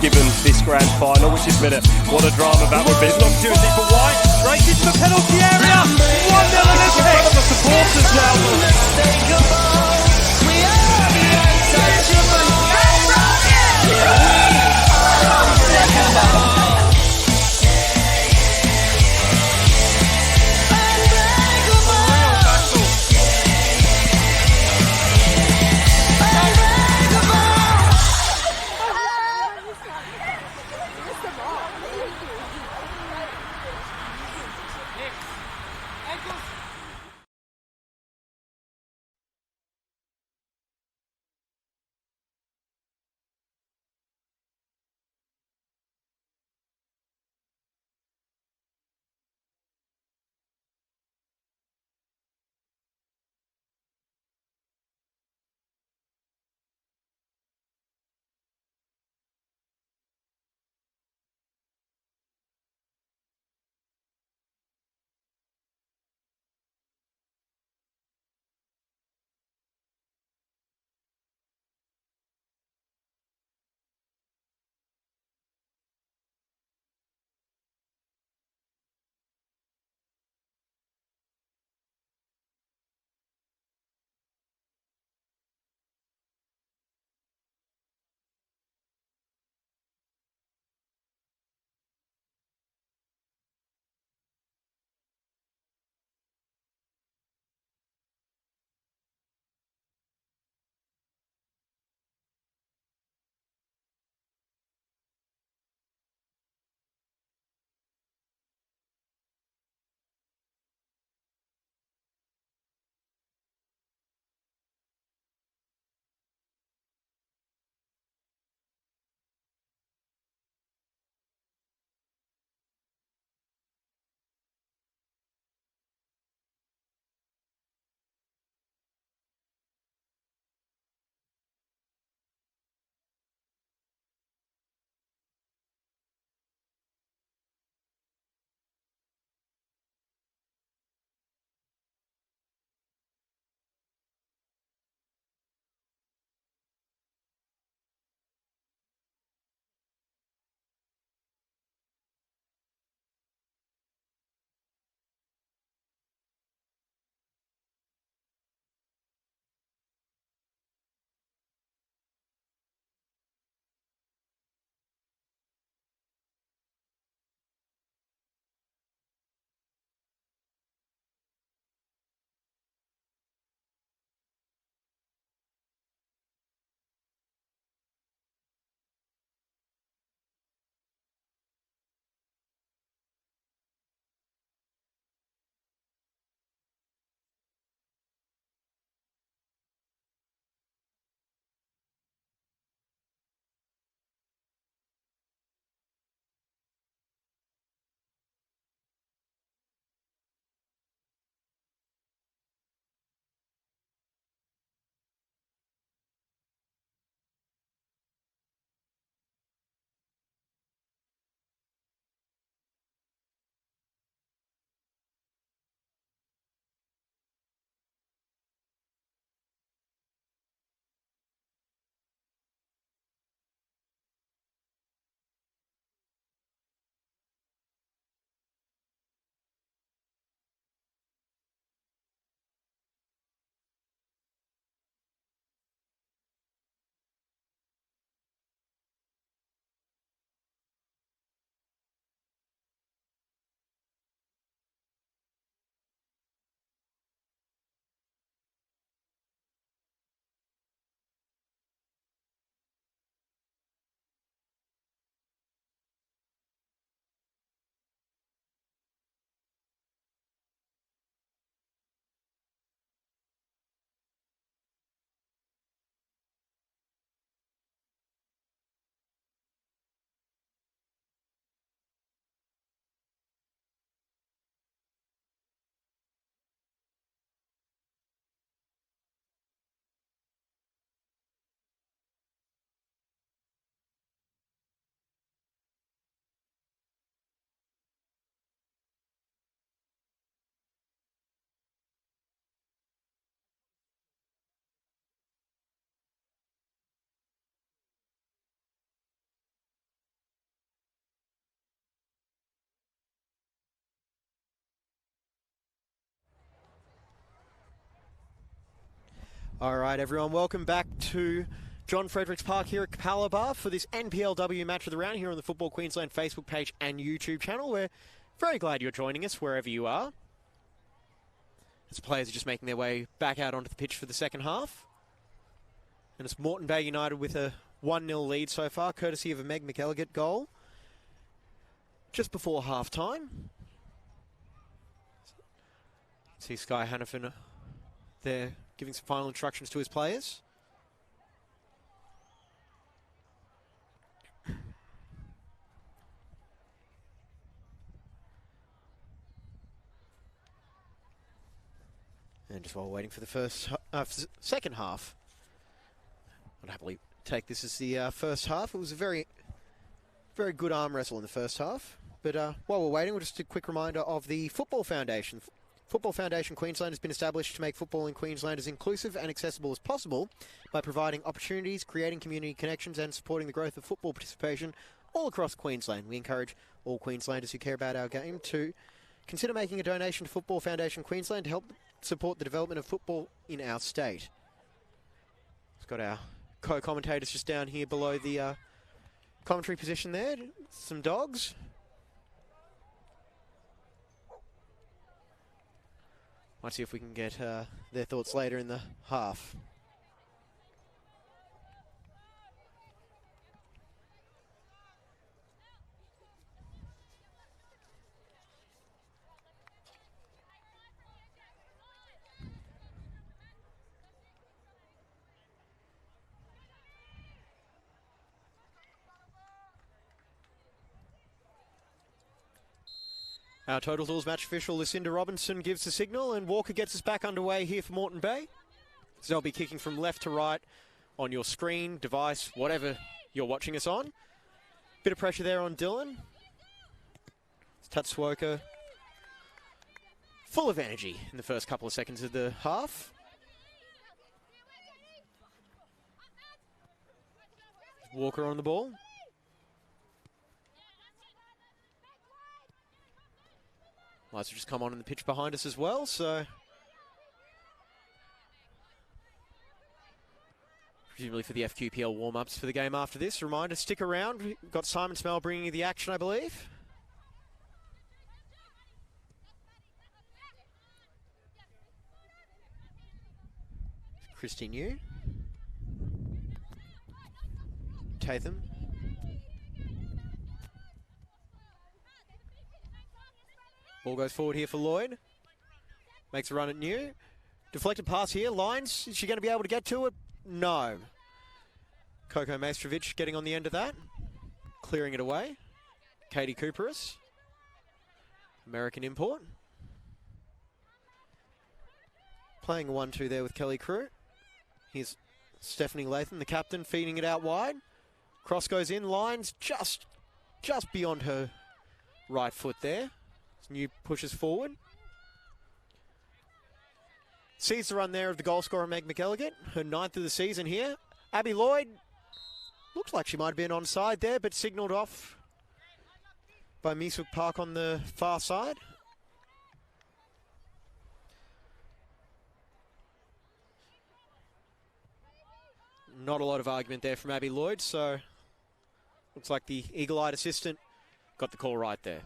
Given this grand final, which is better. What a drama that would be. It's an opportunity for White. Races the penalty area. 1-0 in attack. The supporters now. All right, everyone, welcome back to John Fredericks Park here at Capalaba for this NPLW match of the round here on the Football Queensland Facebook page and YouTube channel. We're very glad you're joining us wherever you are. As players are just making their way back out onto the pitch for the second half. And it's Moreton Bay United with a 1-0 lead so far, courtesy of a Meg McElligott goal just before half-time. See Sky Hannafin there giving some final instructions to his players. And just while we're waiting for the second half, I'd happily take this as the first half. It was a very, very good arm wrestle in the first half. But while we're waiting, we'll just do a quick reminder of the Football Foundation. Football Foundation Queensland has been established to make football in Queensland as inclusive and accessible as possible by providing opportunities, creating community connections and supporting the growth of football participation all across Queensland. We encourage all Queenslanders who care about our game to consider making a donation to Football Foundation Queensland to help support the development of football in our state. It's got our co-commentators just down here below the commentary position there. Some dogs. Might see if we can get their thoughts later in the half. Our Total Tools match official, Lucinda Robinson, gives the signal, and Walker gets us back underway here for Moreton Bay. So they'll be kicking from left to right on your screen, device, whatever you're watching us on. Bit of pressure there on Dylan. It's Tatsuoka, full of energy in the first couple of seconds of the half. Walker on the ball. Lights have just come on in the pitch behind us as well, so presumably for the FQPL warm-ups for the game after this. Reminder, stick around. We've got Simon Smell bringing you the action, I believe. Christy New. Tatham. Ball goes forward here for Lloyd. Makes a run at New. Deflected pass here. Lines. Is she going to be able to get to it? No. Coco Maestrovic getting on the end of that. Clearing it away. Katie Cooperis. American import. Playing a 1-2 there with Kelly Crew. Here's Stephanie Latham, the captain, feeding it out wide. Cross goes in. Lines just beyond her right foot there. New pushes forward. Sees the run there of the goal scorer, Meg McElligott. Her 9th of the season here. Abby Lloyd. Looks like she might have been onside there, but signalled off by Misuk Park on the far side. Not a lot of argument there from Abby Lloyd, so looks like the eagle-eyed assistant got the call right there.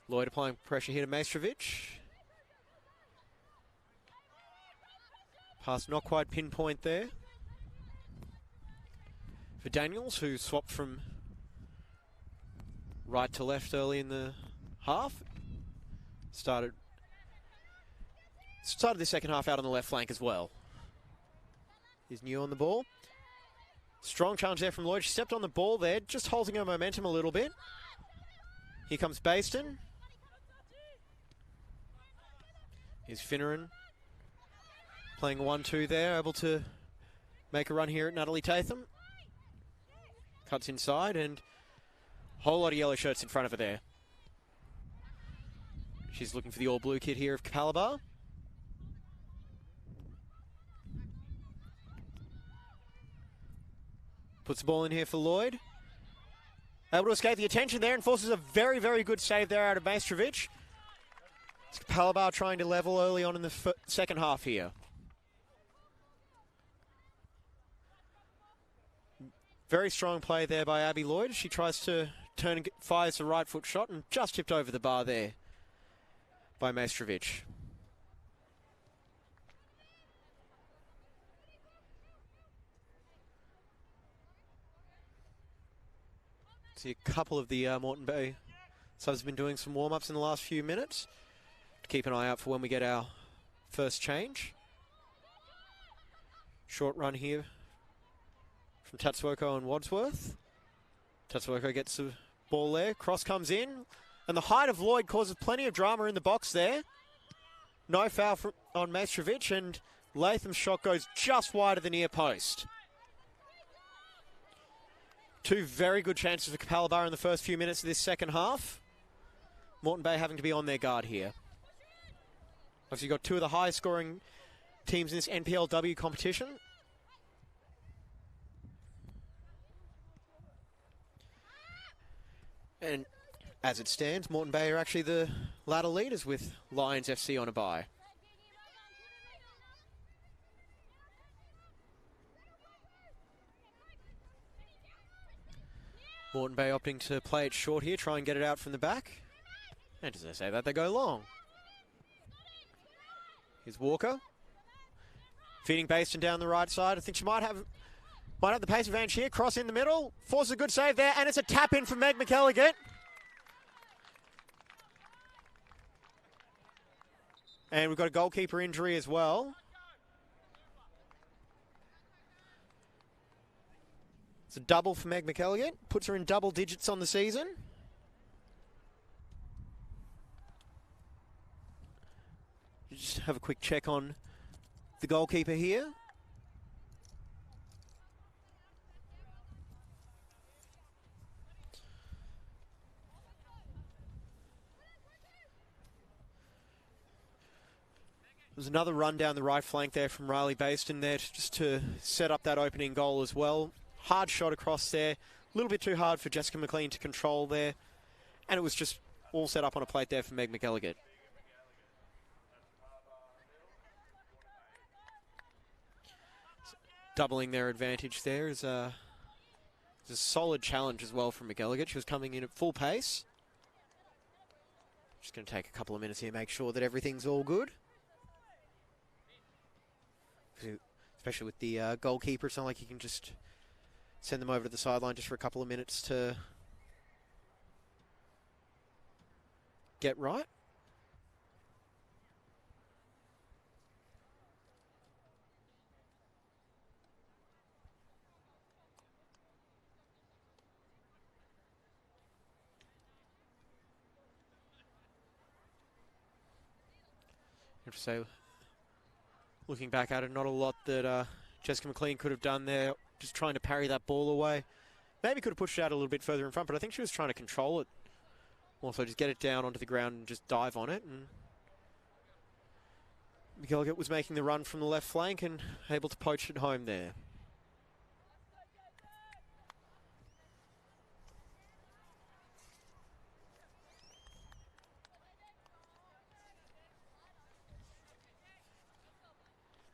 Lloyd applying pressure here to Maestrovic. Pass not quite pinpoint there for Daniels, who swapped from right to left early in the half. Started the second half out on the left flank as well. He's New on the ball. Strong challenge there from Lloyd. She stepped on the ball there, just holding her momentum a little bit. Here comes Baston. Here's Finneran playing 1-2 there, able to make a run here at Natalie Tatham. Cuts inside, and a whole lot of yellow shirts in front of her there. She's looking for the all-blue kit here of Capalaba. Puts the ball in here for Lloyd. Able to escape the attention there and forces a very, very good save there out of Majstrovic. It's Capalaba trying to level early on in the second half here. Very strong play there by Abby Lloyd. She tries to turn and fires the right foot shot and just tipped over the bar there by Majstrovic. See a couple of the Moreton Bay subs have been doing some warm-ups in the last few minutes. Keep an eye out for when we get our first change. Short run here from Tatsuoko and Wadsworth. Tatsuoko gets the ball there. Cross comes in. And the height of Lloyd causes plenty of drama in the box there. No foul on Majstrovic, and Latham's shot goes just wide of the near post. Two very good chances for Capalaba in the first few minutes of this second half. Moreton Bay having to be on their guard here. Obviously, you've got two of the highest scoring teams in this NPLW competition. And as it stands, Moreton Bay are actually the ladder leaders with Lions FC on a bye. Moreton Bay opting to play it short here, try and get it out from the back. And as I say that, they go long. Here's Walker. Feeding Baston down the right side. I think she might have the pace advantage here. Cross in the middle. Forces a good save there, and it's a tap in from Meg McElligott. And we've got a goalkeeper injury as well. It's a double for Meg McElligott. Puts her in double digits on the season. Just have a quick check on the goalkeeper here. There's another run down the right flank there from Riley Baston there just to set up that opening goal as well. Hard shot across there. A little bit too hard for Jessica McLean to control there. And it was just all set up on a plate there for Meg McElligott. Doubling their advantage there is a solid challenge as well from McElligott. She was coming in at full pace. Just going to take a couple of minutes here, make sure that everything's all good. Especially with the goalkeeper, it's not like you can just send them over to the sideline just for a couple of minutes to get right. So, looking back at it, not a lot that Jessica McLean could have done there, just trying to parry that ball away. Maybe could have pushed it out a little bit further in front, but I think she was trying to control it. Also, just get it down onto the ground and just dive on it. And McElligott was making the run from the left flank and able to poach it home there.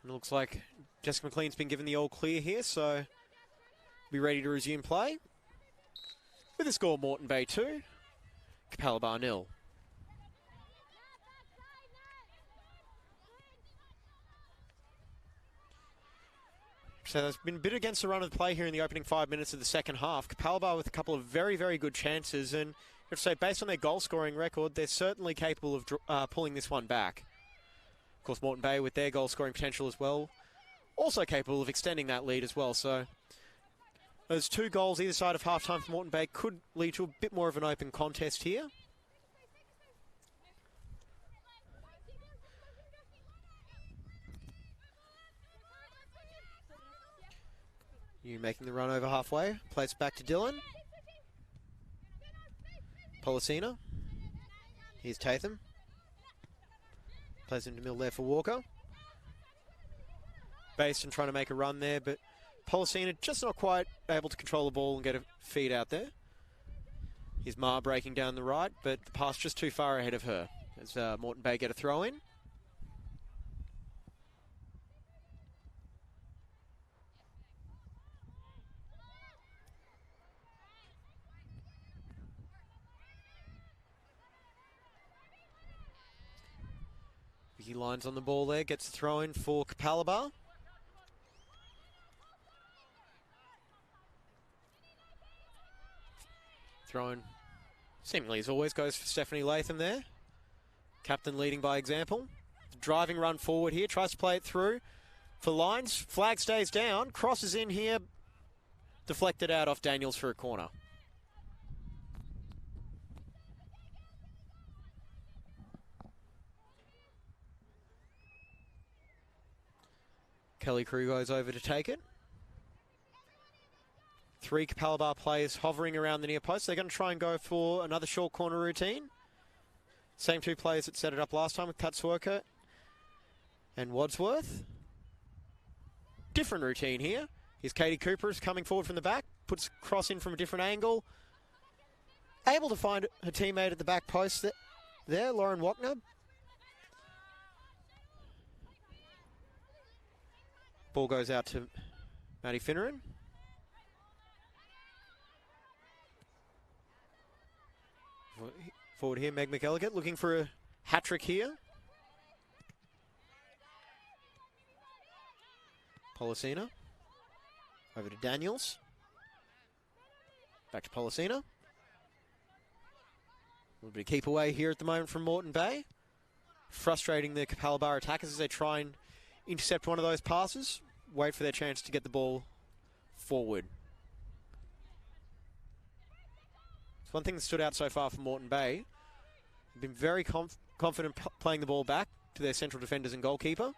It looks like Jessica McLean's been given the all clear here, so be ready to resume play. With the score, Moreton Bay 2, Capalaba 0. So there's been a bit against the run of the play here in the opening 5 minutes of the second half. Capalaba with a couple of very, very good chances, and I have to say, based on their goal-scoring record, they're certainly capable of pulling this one back. Of course, Moreton Bay with their goal-scoring potential as well, also capable of extending that lead as well. So those two goals either side of half-time for Moreton Bay could lead to a bit more of an open contest here. You making the run over halfway, plays back to Dylan. Policina. Here's Tatham. Plays into middle there for Walker. Baston trying to make a run there, but Policina just not quite able to control the ball and get a feed out there. Here's Ma breaking down the right, but the pass just too far ahead of her as Moreton Bay get a throw in. Vicky Lyons on the ball there, gets a throw in for Capalaba. Thrown seemingly as always goes for Stephanie Latham there. Captain leading by example. Driving run forward here, tries to play it through for Lyons. Flag stays down, crosses in here, deflected out off Daniels for a corner. Kelly Crew goes over to take it. 3 Capalaba players hovering around the near post. They're going to try and go for another short corner routine. Same 2 players that set it up last time with Katsuoka and Wadsworth. Different routine here. Here's Katie Coopers coming forward from the back. Puts a cross in from a different angle. Able to find her teammate at the back post there, Lauren Wachner. Ball goes out to Maddie Finneran. Forward here, Meg McElligott looking for a hat-trick here. Policina. Over to Daniels. Back to Policina. A little bit of keep away here at the moment from Moreton Bay. Frustrating the Capalaba attackers as they try and intercept one of those passes. Wait for their chance to get the ball forward. It's one thing that stood out so far from Moreton Bay. They've been very confident playing the ball back to their central defenders and goalkeeper.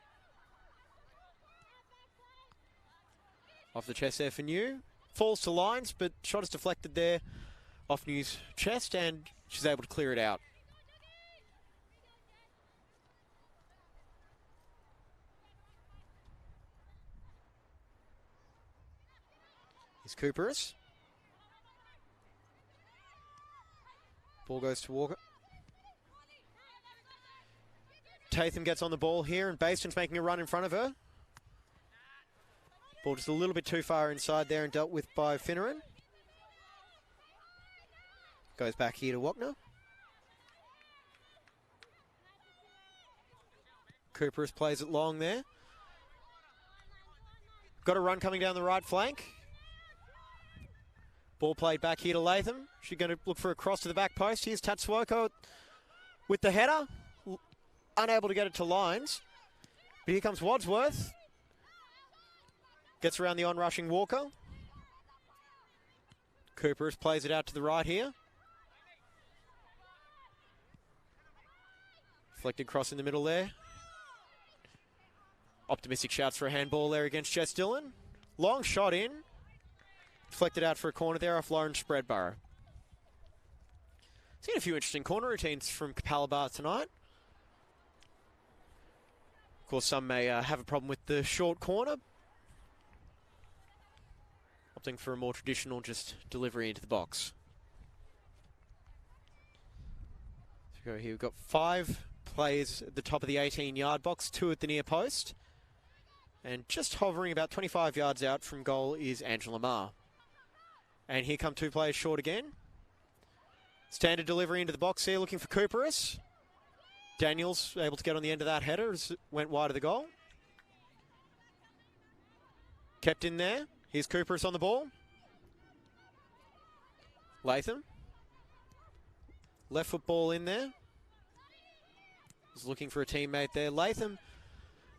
Off the chest there for New. Falls to Lyons, but shot is deflected there off New's chest, and she's able to clear it out. Here's Cooperis. Ball goes to Walker. Tatham gets on the ball here, and Baston's making a run in front of her. Ball just a little bit too far inside there and dealt with by Finneran. Goes back here to Wachner. Cooperis plays it long there. Got a run coming down the right flank. Ball played back here to Latham. She's going to look for a cross to the back post. Here's Tatsuoko with the header. Unable to get it to Lyons. But here comes Wadsworth. Gets around the on-rushing Walker. Cooperis plays it out to the right here. Deflected cross in the middle there. Optimistic shouts for a handball there against Jess Dillon. Long shot in. Deflected out for a corner there off Lauren Spreadborough. Seen a few interesting corner routines from Capalaba tonight. Of course, some may have a problem with the short corner. Opting for a more traditional just delivery into the box. So we go here. We've got 5 players at the top of the 18-yard box, 2 at the near post. And just hovering about 25 yards out from goal is Angela Ma. And here come 2 players short again. Standard delivery into the box here, looking for Cooperis. Daniels able to get on the end of that header as it went wide of the goal. Kept in there. Here's Cooperis on the ball. Latham. Left foot ball in there. He's looking for a teammate there. Latham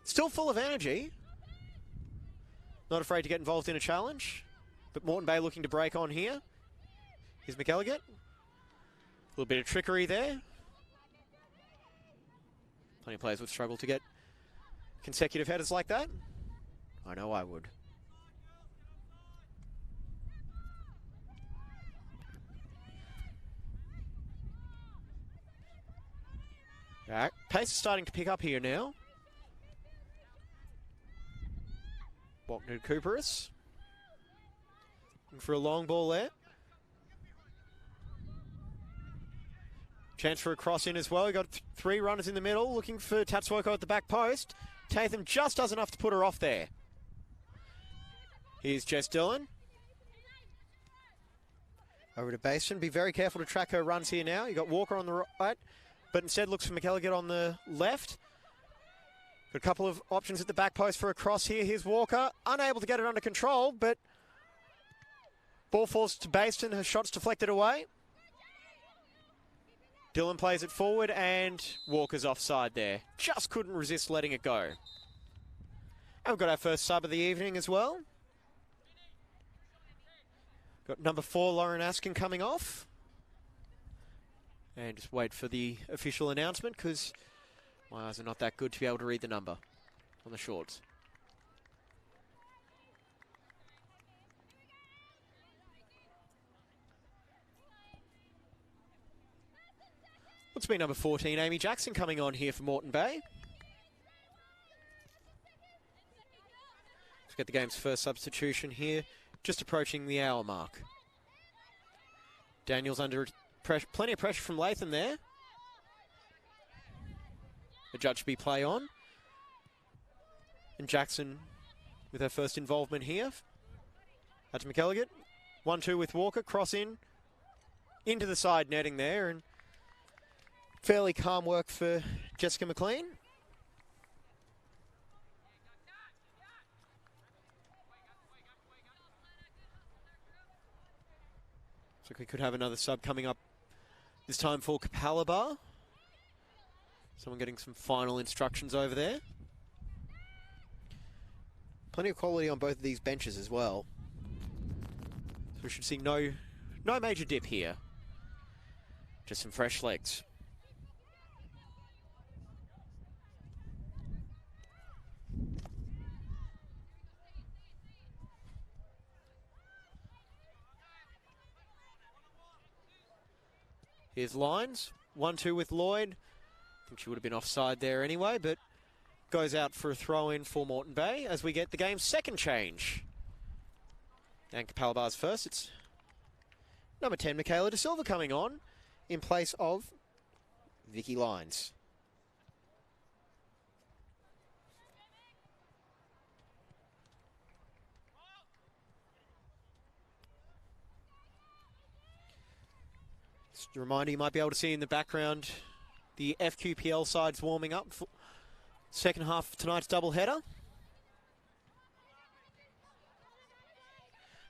still full of energy. Not afraid to get involved in a challenge. But Moreton Bay looking to break on here. Here's McElligott. A little bit of trickery there. Plenty of players would struggle to get consecutive headers like that. I know I would. Right. Pace is starting to pick up here now. Wachner to Cooperis. Looking for a long ball there. Chance for a cross in as well. We've got three runners in the middle looking for Tatsuoko at the back post. Tatham just does enough to put her off there. Here's Jess Dillon. Over to Basin. Be very careful to track her runs here now. You've got Walker on the right, but instead looks for McElligott on the left. Got a couple of options at the back post for a cross here. Here's Walker. Unable to get it under control, but ball falls to Baston. Her shot's deflected away. Dillon plays it forward and Walker's offside there. Just couldn't resist letting it go. And we've got our first sub of the evening as well. Got number 4, Lauren Askin, coming off. And just wait for the official announcement because my eyes are not that good to be able to read the number on the shorts. What's been number 14, Amy Jackson, coming on here for Moreton Bay. Let's get the game's first substitution here, just approaching the hour mark. Daniels under pressure, plenty of pressure from Latham there. The judge to be play on. And Jackson with her first involvement here. Out to McElligott. 1-2 with Walker, cross in. Into the side netting there, and fairly calm work for Jessica McLean. Looks like we could have another sub coming up this time for Capalaba. Someone getting some final instructions over there. Plenty of quality on both of these benches as well. So we should see no major dip here. Just some fresh legs. Here's Lines, 1-2 with Lloyd. I think she would have been offside there anyway, but goes out for a throw-in for Moreton Bay as we get the game's second change. And Capalaba's first, it's number 10, Michaela De Silva, coming on in place of Vicky Lines. Just a reminder, you might be able to see in the background the FQPL sides warming up for second half of tonight's doubleheader.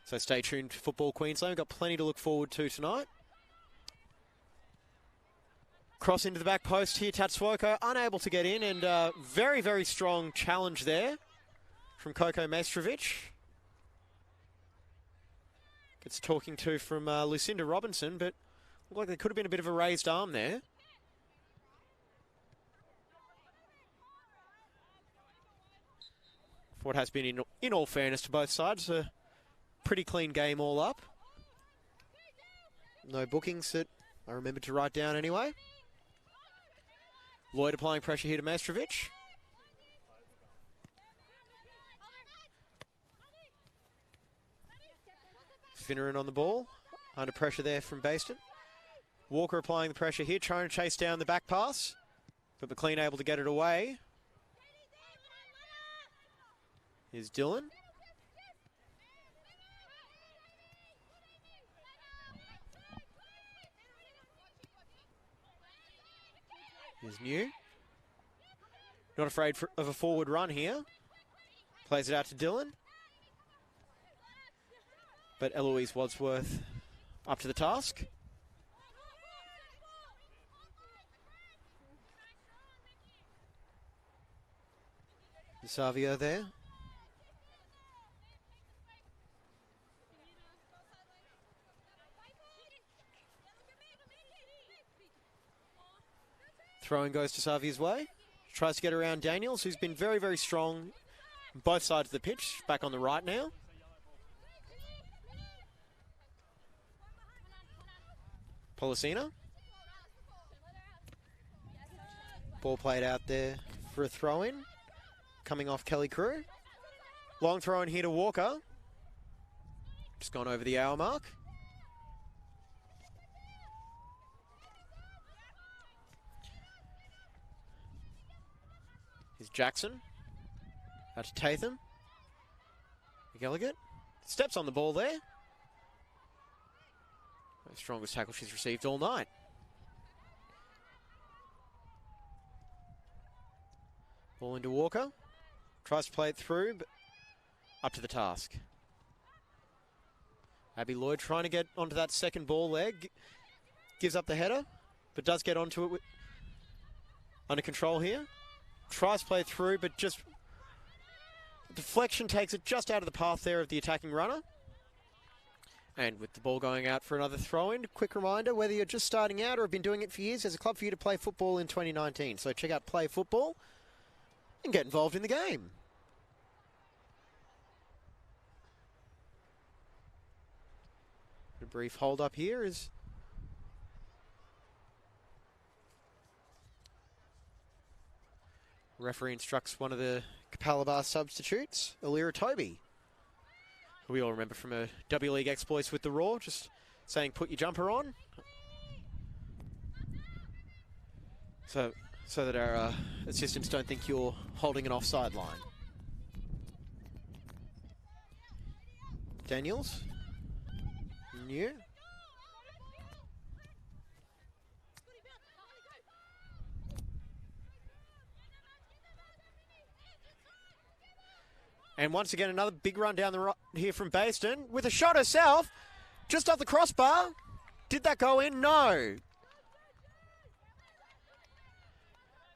So stay tuned to Football Queensland. We've got plenty to look forward to tonight. Cross into the back post here, Tatsuoko unable to get in, and very, very strong challenge there from Coco Maestrovic. Gets talking to from Lucinda Robinson, but looked like there could have been a bit of a raised arm there. For what has been, in all fairness to both sides, a pretty clean game all up. No bookings that I remembered to write down anyway. Lloyd applying pressure here to Maestrovic. Finneran on the ball. Under pressure there from Baston. Walker applying the pressure here, trying to chase down the back pass. But McLean able to get it away. Here's Dillon. Here's New. Not afraid of a forward run here. Plays it out to Dillon. But Eloise Wadsworth up to the task. Savio there. Throwing goes to Savio's way. Tries to get around Daniels, who's been very, very strong on both sides of the pitch. Back on the right now. Policina. Ball played out there for a throw-in. Coming off Kelly Crew. Long throw in here to Walker. Just gone over the hour mark. Here's Jackson. Out to Tatham. McElligott. Steps on the ball there. The strongest tackle she's received all night. Ball into Walker. Tries to play it through, but up to the task. Abby Lloyd trying to get onto that second ball there. Gives up the header, but does get onto it under control here. Tries to play it through, but just deflection takes it just out of the path there of the attacking runner. And with the ball going out for another throw-in, quick reminder, whether you're just starting out or have been doing it for years, there's a club for you to play football in 2019. So check out Play Football and get involved in the game. A brief hold up here is referee instructs one of the Capalaba substitutes, Alira Toby, who we all remember from her W League exploits with the Raw, just saying put your jumper on. So that our assistants don't think you're holding an offside line. Daniels. New. And once again, another big run down the right here from Bayston with a shot herself, just off the crossbar. Did that go in? No.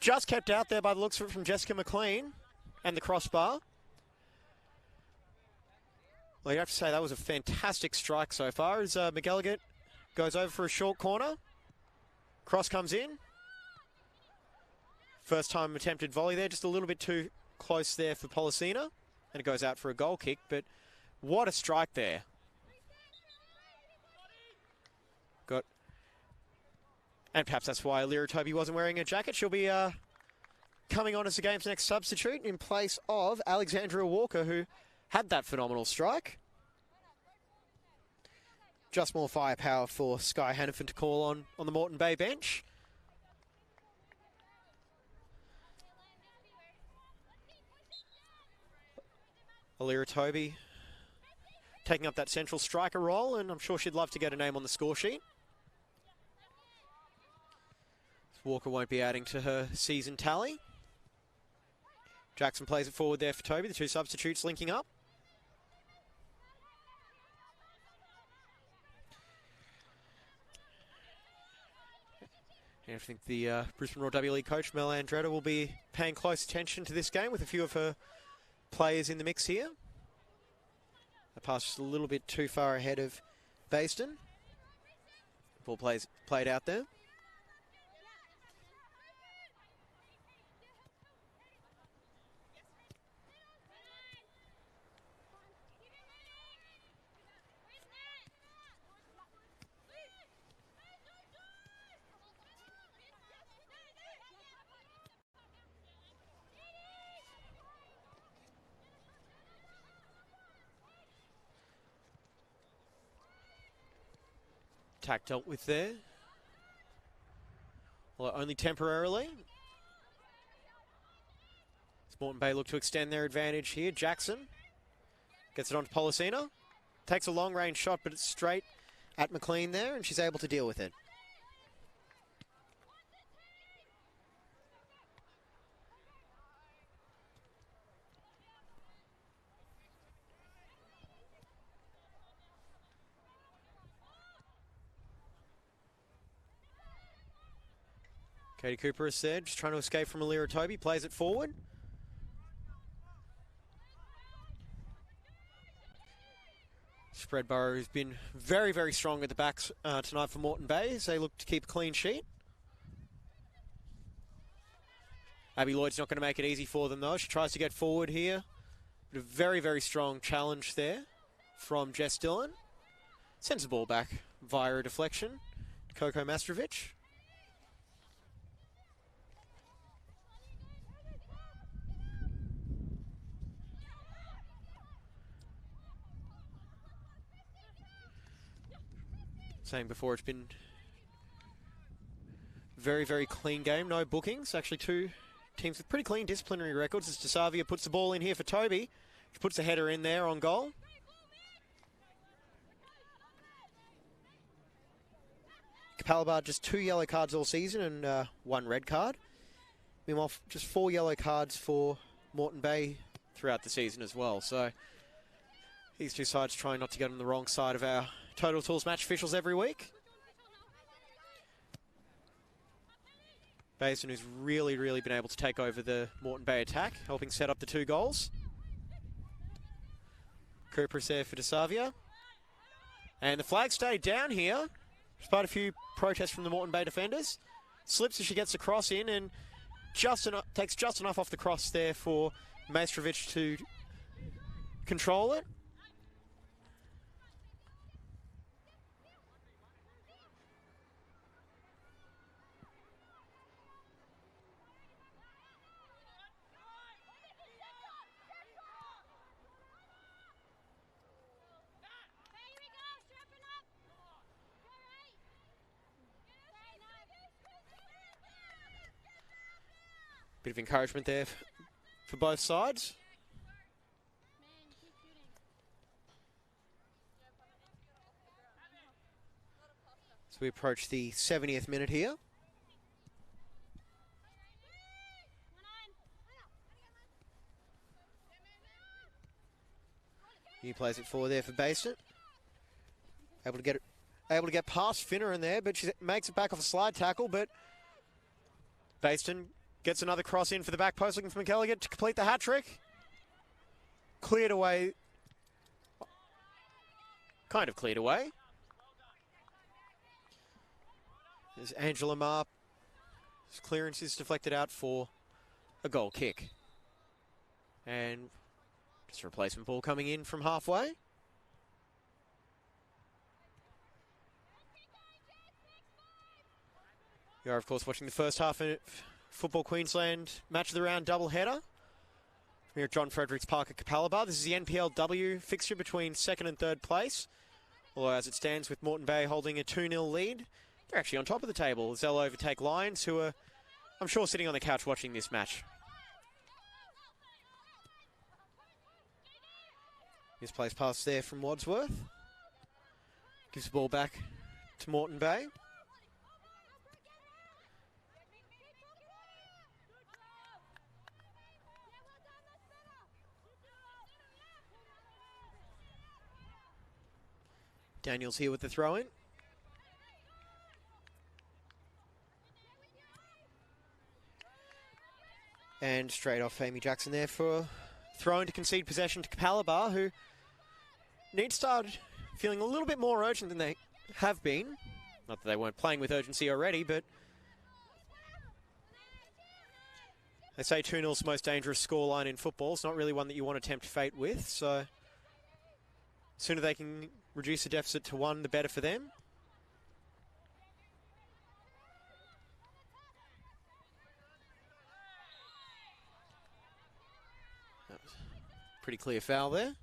Just kept out there by the looks of it from Jessica McLean and the crossbar. Well, you have to say that was a fantastic strike so far as McElligott goes over for a short corner. Cross comes in. First time attempted volley there, just a little bit too close there for Policina. And it goes out for a goal kick, but what a strike there. And perhaps that's why Alira Toby wasn't wearing a jacket. She'll be coming on as the game's next substitute in place of Alexandria Walker, who had that phenomenal strike. Just more firepower for Sky Hannafin to call on the Moreton Bay bench. Alira Toby taking up that central striker role, and I'm sure she'd love to get a name on the score sheet. Walker won't be adding to her season tally. Jackson plays it forward there for Toby, the two substitutes linking up. And I think the Brisbane Roar W League coach, Mel Andretta, will be paying close attention to this game with a few of her players in the mix here. The pass just a little bit too far ahead of Bayston. Ball played out there. Attack dealt with there. Well, only temporarily. As Moreton Bay look to extend their advantage here. Jackson gets it onto Policina. Takes a long range shot, but it's straight at McLean there, and she's able to deal with it. Katie Cooper has said, just trying to escape from Alira Toby, plays it forward. Spreadborough has been very, very strong at the backs tonight for Moreton Bay as they look to keep a clean sheet. Abby Lloyd's not going to make it easy for them though. She tries to get forward here. But a very, very strong challenge there from Jess Dillon. Sends the ball back via a deflection to Coco Mastrovic. Saying before, it's been very, very clean game. No bookings. Actually, two teams with pretty clean disciplinary records as DeSavia puts the ball in here for Toby. He puts a header in there on goal. Capalaba just 2 yellow cards all season and 1 red card. Meanwhile, just 4 yellow cards for Moreton Bay throughout the season as well. So these two sides trying not to get on the wrong side of our Total Tools match officials every week. Basin, who's really been able to take over the Moreton Bay attack, helping set up the 2 goals. Cooper is there for DeSavia. And the flag stayed down here, despite a few protests from the Moreton Bay defenders. Slips as she gets the cross in and takes just enough off the cross there for Maestrovich to control it. Bit of encouragement there for both sides. So we approach the 70th minute here. He plays it forward there for Basin. Able to get past Finner in there, but she makes it back off a slide tackle, but Basin gets another cross in for the back post, looking for McElligott to complete the hat-trick. Cleared away. Kind of cleared away. There's Angela Marr. His clearance is deflected out for a goal kick. And just a replacement ball coming in from halfway. You are, of course, watching the first half of Football Queensland Match of the Round doubleheader. Here at John Fredericks Park at Capalaba. This is the NPLW fixture between 2nd and 3rd place. Although as it stands with Moreton Bay holding a 2-0 lead, they're actually on top of the table as they'll overtake Lions, who are, I'm sure, sitting on the couch watching this match. Misplaced pass there from Wadsworth. Gives the ball back to Moreton Bay. Daniels here with the throw-in. And straight off Amy Jackson there for a throw-in to concede possession to Capalaba, who need to start feeling a little bit more urgent than they have been. Not that they weren't playing with urgency already, but they say 2-0 is the most dangerous scoreline in football. It's not really one that you want to tempt fate with, so the sooner they can reduce the deficit to 1, the better for them. That was a pretty clear foul there.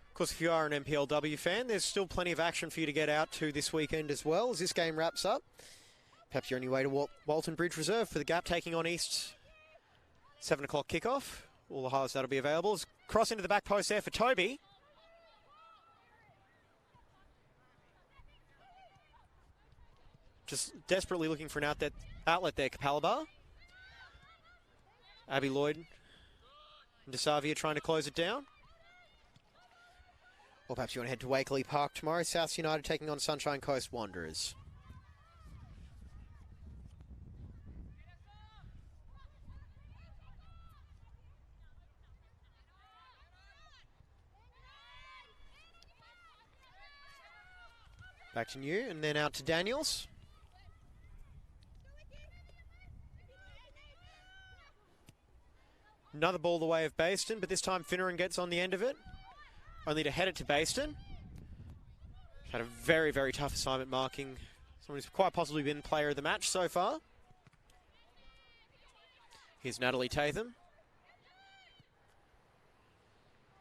Of course, if you are an NPLW fan, there's still plenty of action for you to get out to this weekend as well as this game wraps up. Perhaps you're on your way to Walton Bridge Reserve for the Gap taking on East. 7 o'clock kickoff. All the highlights that'll be available. Cross into the back post there for Toby. Just desperately looking for an outlet there, Capalaba. Abby Lloyd and DeSavia trying to close it down. Or perhaps you want to head to Wakeley Park tomorrow. South United taking on Sunshine Coast Wanderers. Back to New and then out to Daniels. Another ball the way of Bayston, but this time Finneran gets on the end of it. Only to head it to Bayston. Had a very tough assignment marking someone who's quite possibly been player of the match so far. Here's Natalie Tatham.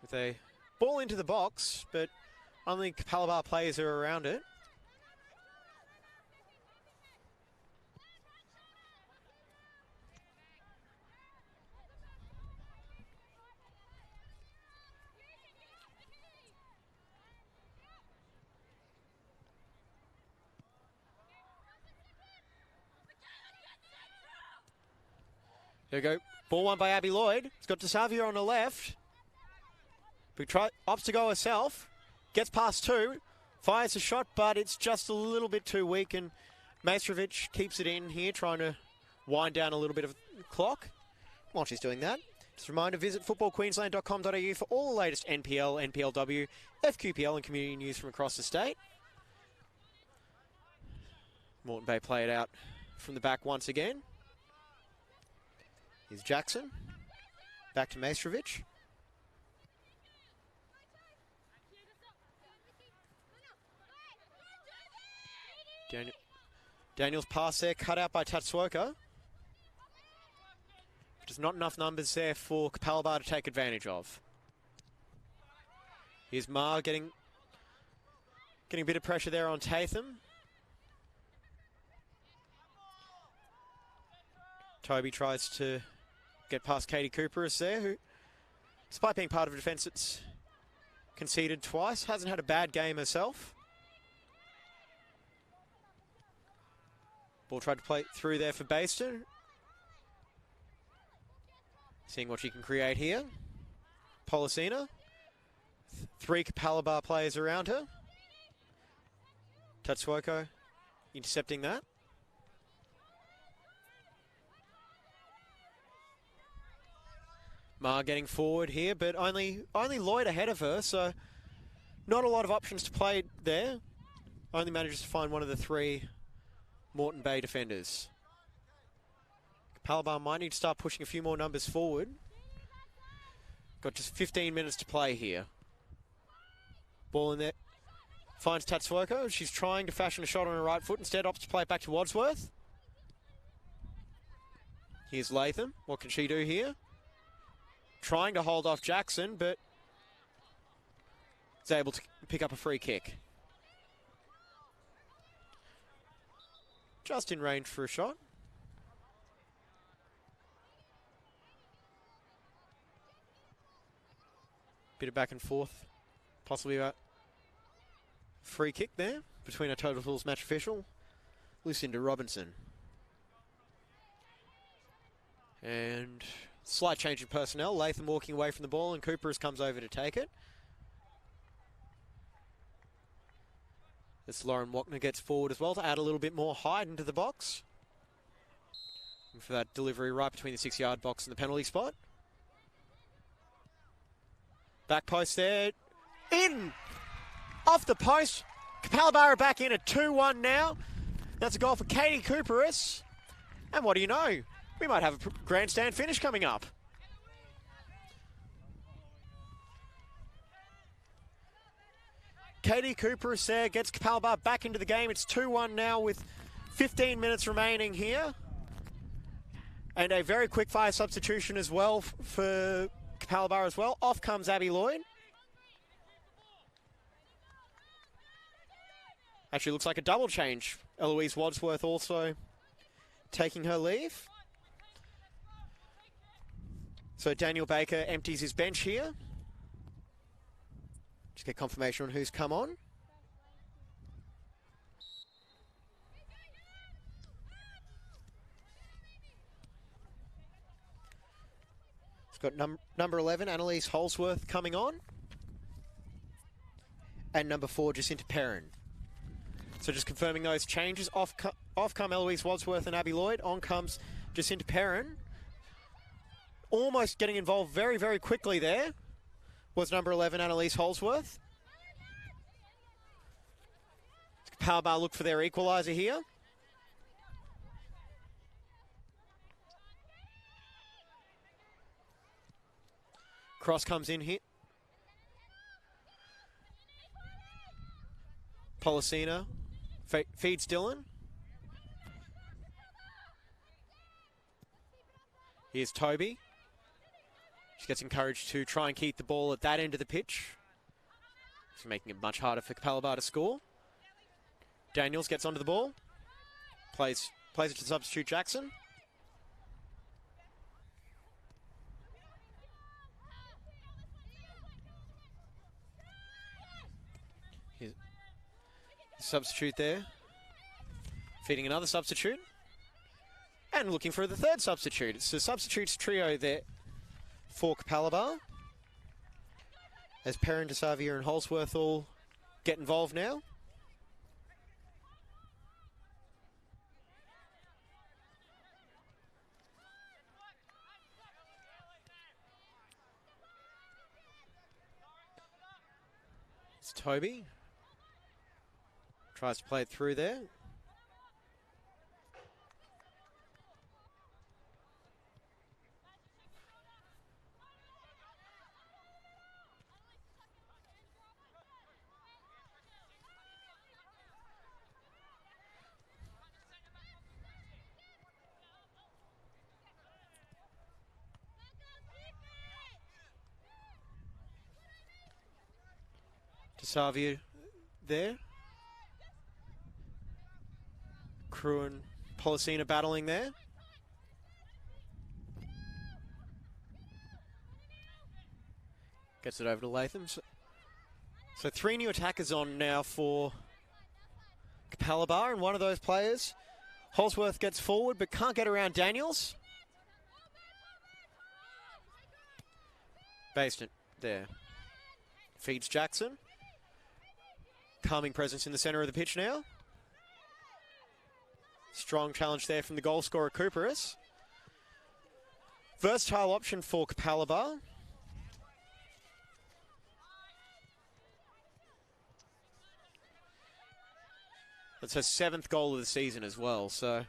With a ball into the box, but only Capalaba players are around it. There we go. Ball won by Abby Lloyd. It's got DeSavio on the left. But opts to go herself. Gets past two. Fires a shot, but it's just a little bit too weak. And Maestrovic keeps it in here, trying to wind down a little bit of clock. While she's doing that, just a reminder, visit footballqueensland.com.au for all the latest NPL, NPLW, FQPL and community news from across the state. Moreton Bay play it out from the back once again. Here's Jackson. Back to Maestrovic. Daniel's pass there, cut out by Tatsuoka. Just not enough numbers there for Capalaba to take advantage of. Here's Ma getting a bit of pressure there on Tatham. Toby tries to get past Katie Cooper there, who, despite being part of a defence that's conceded twice, hasn't had a bad game herself. Ball tried to play through there for Bayston. Seeing what she can create here. Policina. Three Capalaba players around her. Tatsuoko intercepting that. Ma getting forward here, but only Lloyd ahead of her, so not a lot of options to play there. Only manages to find one of the three Moreton Bay defenders. Capalaba might need to start pushing a few more numbers forward. Got just 15 minutes to play here. Ball in there. Finds Tatsuoko. She's trying to fashion a shot on her right foot. Instead opts to play it back to Wadsworth. Here's Latham. What can she do here? Trying to hold off Jackson, but is able to pick up a free kick. Just in range for a shot. Bit of back and forth. Possibly about free kick there between our Total Tools match official, Lucinda Robinson. And slight change in personnel. Latham walking away from the ball and Cooper comes over to take it. This Lauren Wachner gets forward as well to add a little bit more height into the box. And for that delivery right between the 6-yard box and the penalty spot. Back post there. In! Off the post. Capalaba are back in at 2-1 now. That's a goal for Katie Cooperis. And what do you know? We might have a grandstand finish coming up. Katie Cooperis there gets Capalaba back into the game. It's 2-1 now with 15 minutes remaining here. And a very quick fire substitution as well for Capalaba as well. Off comes Abby Lloyd. Actually looks like a double change. Eloise Wadsworth also taking her leave. So Daniel Baker empties his bench here. Just get confirmation on who's come on. It's got number 11, Annalise Holsworth, coming on. And number 4, Jacinta Perrin. So just confirming those changes. Off come Eloise Wadsworth and Abby Lloyd. On comes Jacinta Perrin. Almost getting involved very, very quickly there was number 11, Annalise Holsworth. Capalaba look for their equaliser here. Cross comes in here. Policina feeds Dylan. Here's Toby. She gets encouraged to try and keep the ball at that end of the pitch. It's making it much harder for Capalaba to score. Daniels gets onto the ball. Plays it to substitute Jackson. Here's the substitute there. Feeding another substitute. And looking for the third substitute. It's the substitutes trio there for Capalaba. As Perrin, DeSavia and Holsworth all get involved now. It's Toby. Tries to play it through there. DeSavia there. Crew and Policina battling there. Gets it over to Latham. So 3 new attackers on now for Capalaba, and one of those players, Holsworth, gets forward but can't get around Daniels. Based there. Feeds Jackson. Calming presence in the centre of the pitch now. Strong challenge there from the goal scorer, Cooperis. Versatile option for Capalaba. That's her 7th goal of the season as well, so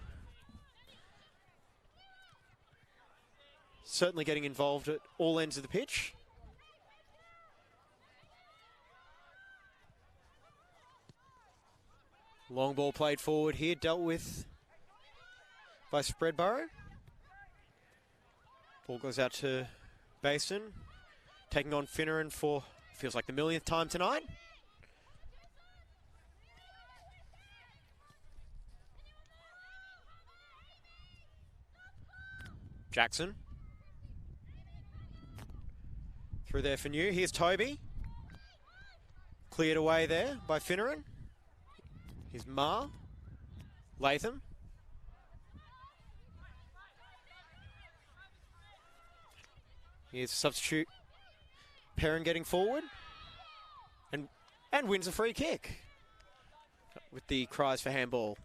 certainly getting involved at all ends of the pitch. Long ball played forward here, dealt with by Spreadborough. Ball goes out to Basin, taking on Finneran for, feels like the millionth time tonight. Jackson. Through there for New. Here's Toby. Cleared away there by Finneran. Here's Ma. Latham. Here's substitute Perrin getting forward. And wins a free kick. With the cries for handball.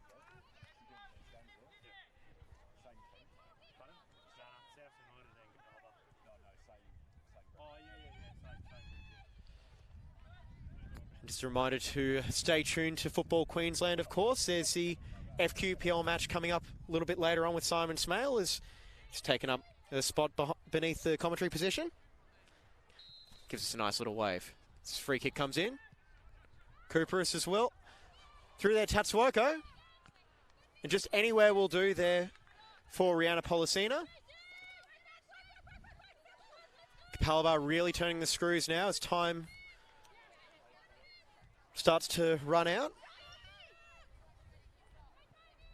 Just a reminder to stay tuned to Football Queensland, of course. There's the FQPL match coming up a little bit later on with Simon Smale, as he's taken up a spot beneath the commentary position. Gives us a nice little wave. This free kick comes in. Cooperis as well. Through there, Tatsuoko. And just anywhere will do there for Rihanna Policina. Capalaba really turning the screws now as time starts to run out.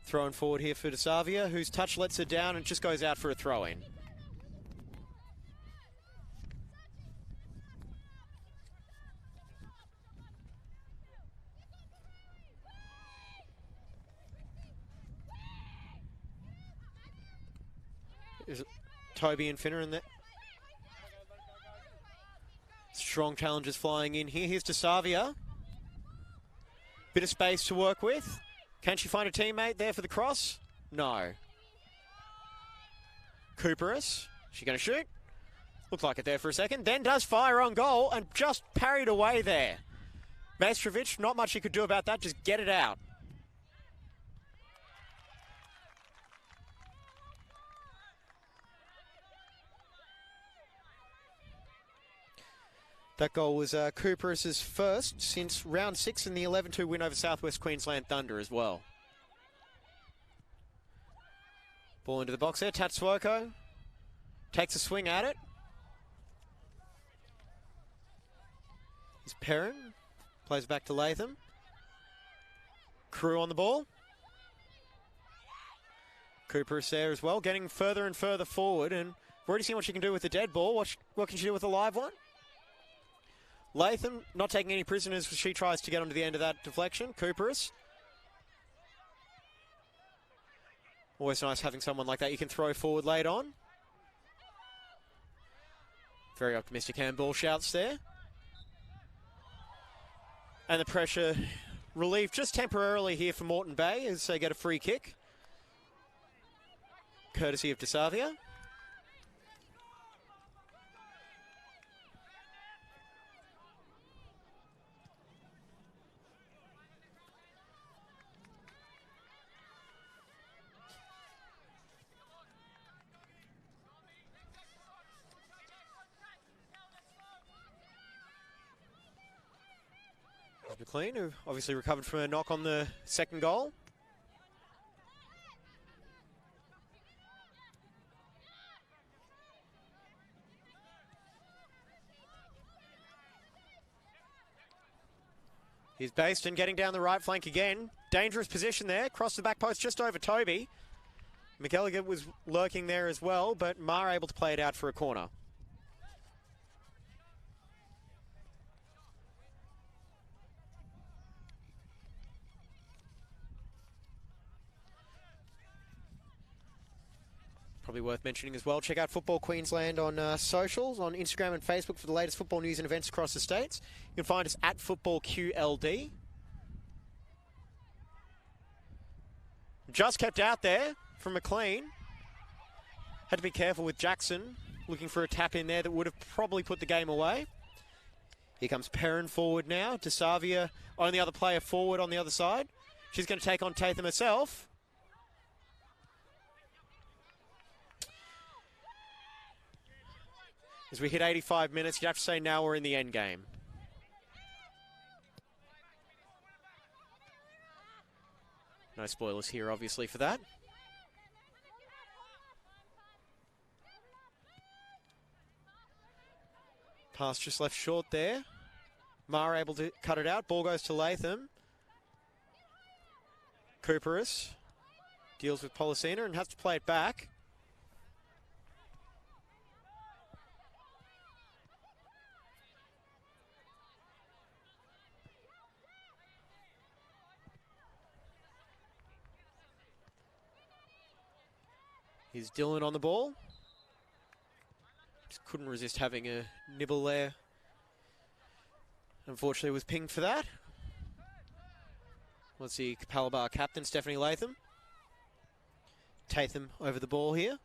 Throwing forward here for DeSavia, whose touch lets her down and just goes out for a throw-in. Is it Toby and Finneran there? Strong challenges flying in here. Here's DeSavia. Bit of space to work with. Can she find a teammate there for the cross? No. Cooperis. She going to shoot? Looked like it there for a second. Then does fire on goal and just parried away there. Maestrovic, not much he could do about that. Just get it out. That goal was Cooperis' first since round 6 in the 11-2 win over Southwest Queensland Thunder as well. Ball into the box there, Tatsuoko. Takes a swing at it. He's Perrin. Plays back to Latham. Crew on the ball. Cooper is there as well, getting further and further forward, and we've already seen what she can do with the dead ball. What can she do with a live one? Latham not taking any prisoners as she tries to get onto the end of that deflection. Cooperis. Always nice having someone like that you can throw forward late on. Very optimistic handball shouts there. And the pressure relieved just temporarily here for Moreton Bay as they get a free kick. Courtesy of DeSavia. McLean, who obviously recovered from a knock on the second goal. Here's Baston getting down the right flank again. Dangerous position there. Cross the back post just over Toby. McElligott was lurking there as well, but Marr able to play it out for a corner. Probably worth mentioning as well. Check out Football Queensland on socials, on Instagram and Facebook for the latest football news and events across the states. You can find us at FootballQLD. Just kept out there from McLean. Had to be careful with Jackson, looking for a tap in there that would have probably put the game away. Here comes Perrin forward now. DeSavia, only other player forward on the other side. She's going to take on Tatham herself. As we hit 85 minutes, you'd have to say now we're in the end game. No spoilers here, obviously, for that. Pass just left short there. Marr able to cut it out. Ball goes to Latham. Cooperis deals with Policina and has to play it back. Here's Dylan on the ball. Just couldn't resist having a nibble there. Unfortunately was pinged for that. Let's see, Capalaba captain Stephanie Latham. Tatham over the ball here.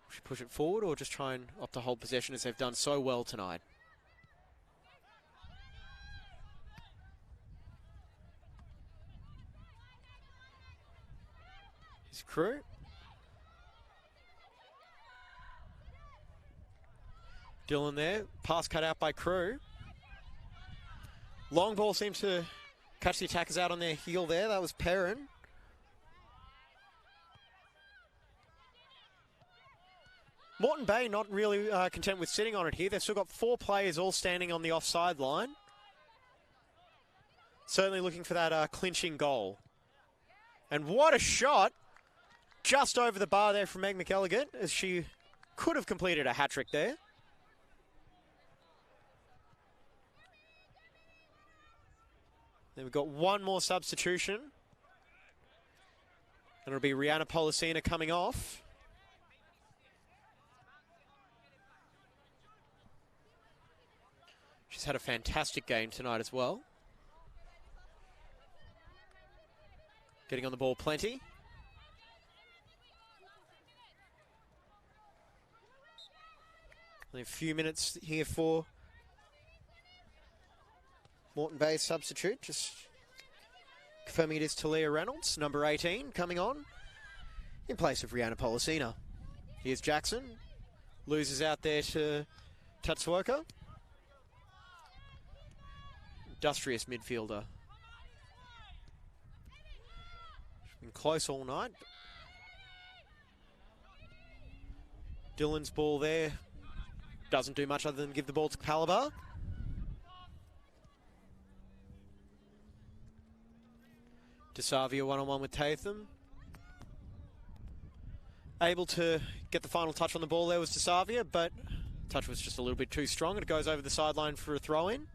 Should push it forward or just try and opt to hold possession as they've done so well tonight. His Crew. Dylan there, pass cut out by Crew. Long ball seems to catch the attackers out on their heel there. That was Perrin. Moreton Bay not really content with sitting on it here. They've still got 4 players all standing on the offside line. Certainly looking for that clinching goal. And what a shot! Just over the bar there from Meg McElligott, as she could have completed a hat-trick there. Then we've got one more substitution. And it'll be Rihanna Policina coming off. She's had a fantastic game tonight as well. Getting on the ball plenty. Only a few minutes here for Moreton Bay's substitute, just confirming it is Talia Reynolds, number 18, coming on in place of Rihanna Policina. Here's Jackson, loses out there to Tatsuoka. Industrious midfielder. She's been close all night. Dylan's ball there doesn't do much other than give the ball to Capalaba. DeSavia one-on-one with Tatham. Able to get the final touch on the ball there was DeSavia, but touch was just a little bit too strong, and it goes over the sideline for a throw-in.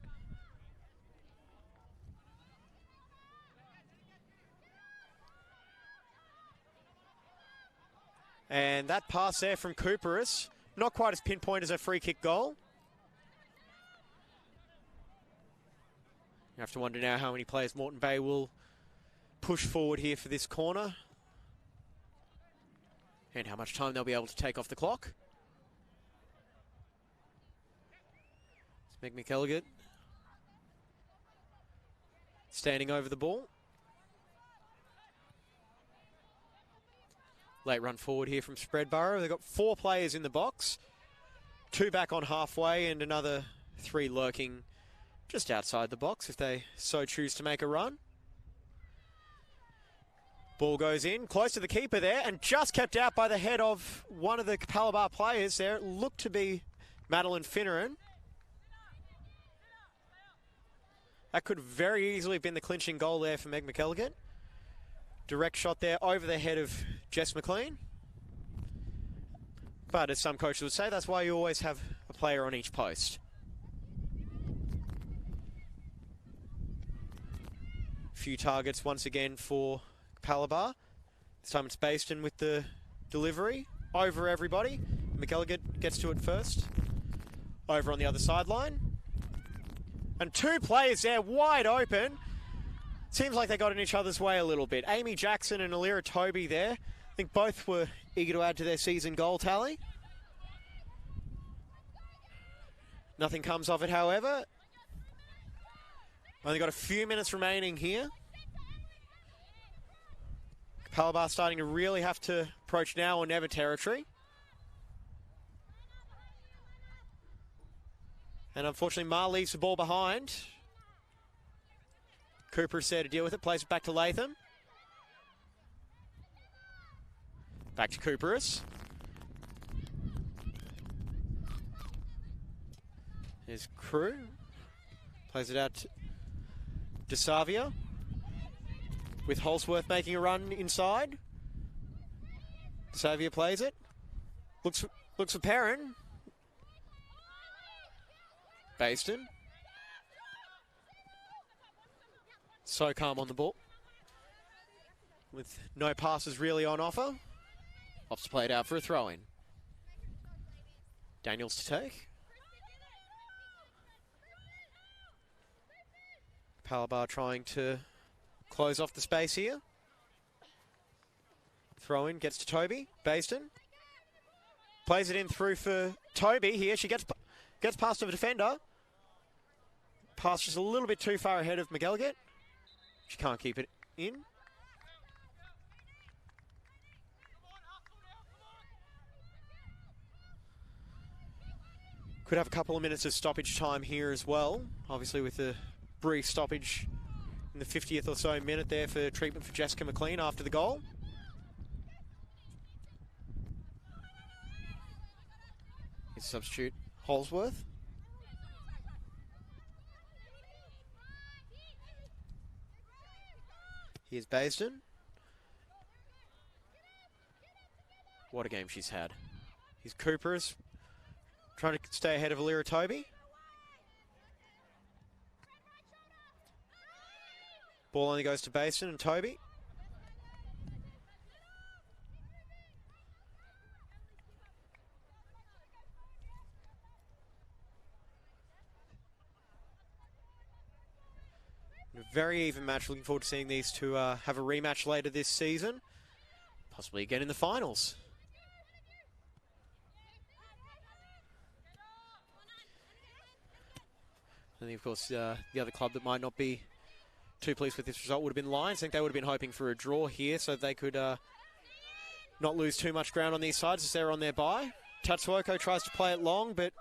And that pass there from Cooperis, not quite as pinpoint as a free kick goal. You have to wonder now how many players Moreton Bay will push forward here for this corner. And how much time they'll be able to take off the clock. It's Meg McElligott standing over the ball. Late run forward here from Spreadborough. They've got 4 players in the box. 2 back on halfway and another 3 lurking just outside the box if they so choose to make a run. Ball goes in, close to the keeper there, and just kept out by the head of one of the Capalaba players there. It looked to be Madeline Finneran. That could very easily have been the clinching goal there for Meg McElligott. Direct shot there over the head of Jess McLean. But as some coaches would say, that's why you always have a player on each post. Few targets once again for Capalaba. This time it's Baston with the delivery. Over everybody. McElligott gets to it first. Over on the other sideline. And 2 players there wide open. Seems like they got in each other's way a little bit. Amy Jackson and Alira Toby there. I think both were eager to add to their season goal tally. Nothing comes of it, however. Only got a few minutes remaining here. Capalaba starting to really have to approach now or never territory. And unfortunately, Ma leaves the ball behind. Cooper is there to deal with it, plays it back to Latham. Back to Cooperis. Here's Crew. Plays it out to DeSavia. With Holsworth making a run inside. DeSavia plays it. Looks for Perrin. Baston. So calm on the ball. With no passes really on offer. Opts to play it out for a throw-in. Daniels to take. Capalaba trying to close off the space here. Throw-in gets to Toby. Baston. Plays it in through for Toby here. She gets past a defender. Pass just a little bit too far ahead of McElligott. She can't keep it in. Could have a couple of minutes of stoppage time here as well. Obviously with a brief stoppage in the 50th or so minute there for treatment for Jessica McLean after the goal. Here's substitute Holsworth. Here's Basden. What a game she's had. Here's Cooper's trying to stay ahead of Alira Toby. Ball only goes to Basden and Toby. A very even match. Looking forward to seeing these two have a rematch later this season. Possibly again in the finals. And of course, the other club that might not be too pleased with this result would have been Lions. I think they would have been hoping for a draw here so they could not lose too much ground on these sides as they're on their bye. Tatsuoko tries to play it long, but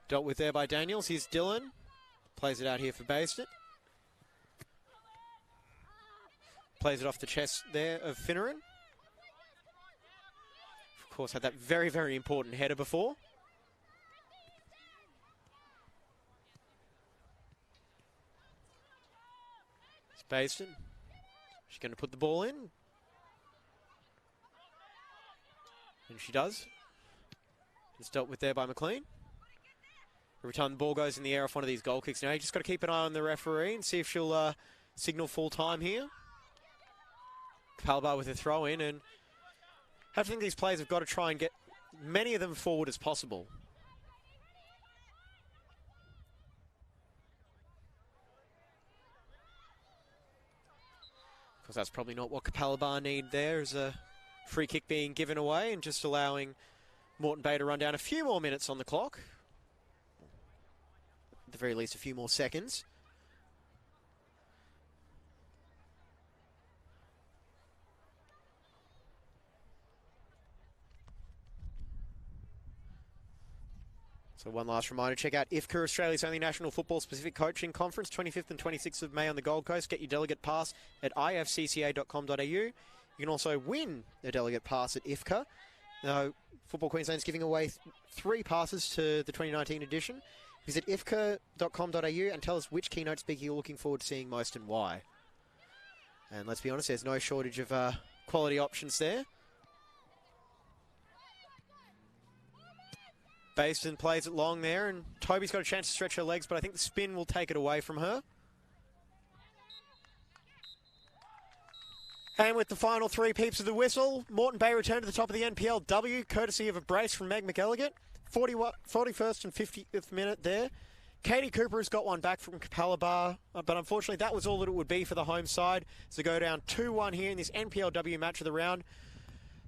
dealt with there by Daniels. Here's Dylan. Plays it out here for Baston. Plays it off the chest there of Finneran. Of course, had that very, very important header before. It's Bayston. She's going to put the ball in. And she does. It's dealt with there by McLean. Every time the ball goes in the air off one of these goal kicks now, you just got to keep an eye on the referee and see if she'll signal full time here. Capalaba with a throw in, and I think these players have got to try and get many of them forward as possible. Because that's probably not what Capalaba need there, is a free kick being given away and just allowing Moreton Bay to run down a few more minutes on the clock. At the very least, a few more seconds. So one last reminder, check out IFCA, Australia's only national football-specific coaching conference, 25th and 26th of May on the Gold Coast. Get your delegate pass at ifcca.com.au. You can also win a delegate pass at IFCA. Now, Football Queensland's giving away 3 passes to the 2019 edition. Visit ifca.com.au and tell us which keynote speaker you're looking forward to seeing most and why. And let's be honest, there's no shortage of quality options there. Bayston plays it long there, and Toby's got a chance to stretch her legs, but I think the spin will take it away from her. And with the final 3 peeps of the whistle, Moreton Bay return to the top of the NPLW, courtesy of a brace from Meg McElligott. 41st and 50th minute there. Katie Cooper has got one back from Capalaba, but unfortunately that was all that it would be for the home side. So go down 2-1 here in this NPLW match of the round.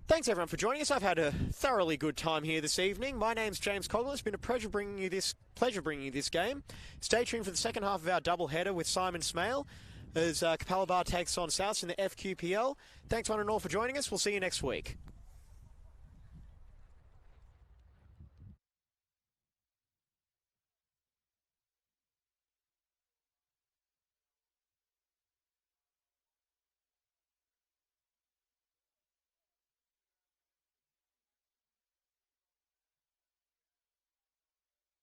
Thanks everyone for joining us. I've had a thoroughly good time here this evening. My name's James Coghlan. It's been a pleasure bringing you this game. Stay tuned for the second half of our double header with Simon Smale as Capalaba takes on Souths in the FQPL. Thanks one and all for joining us. We'll see you next week.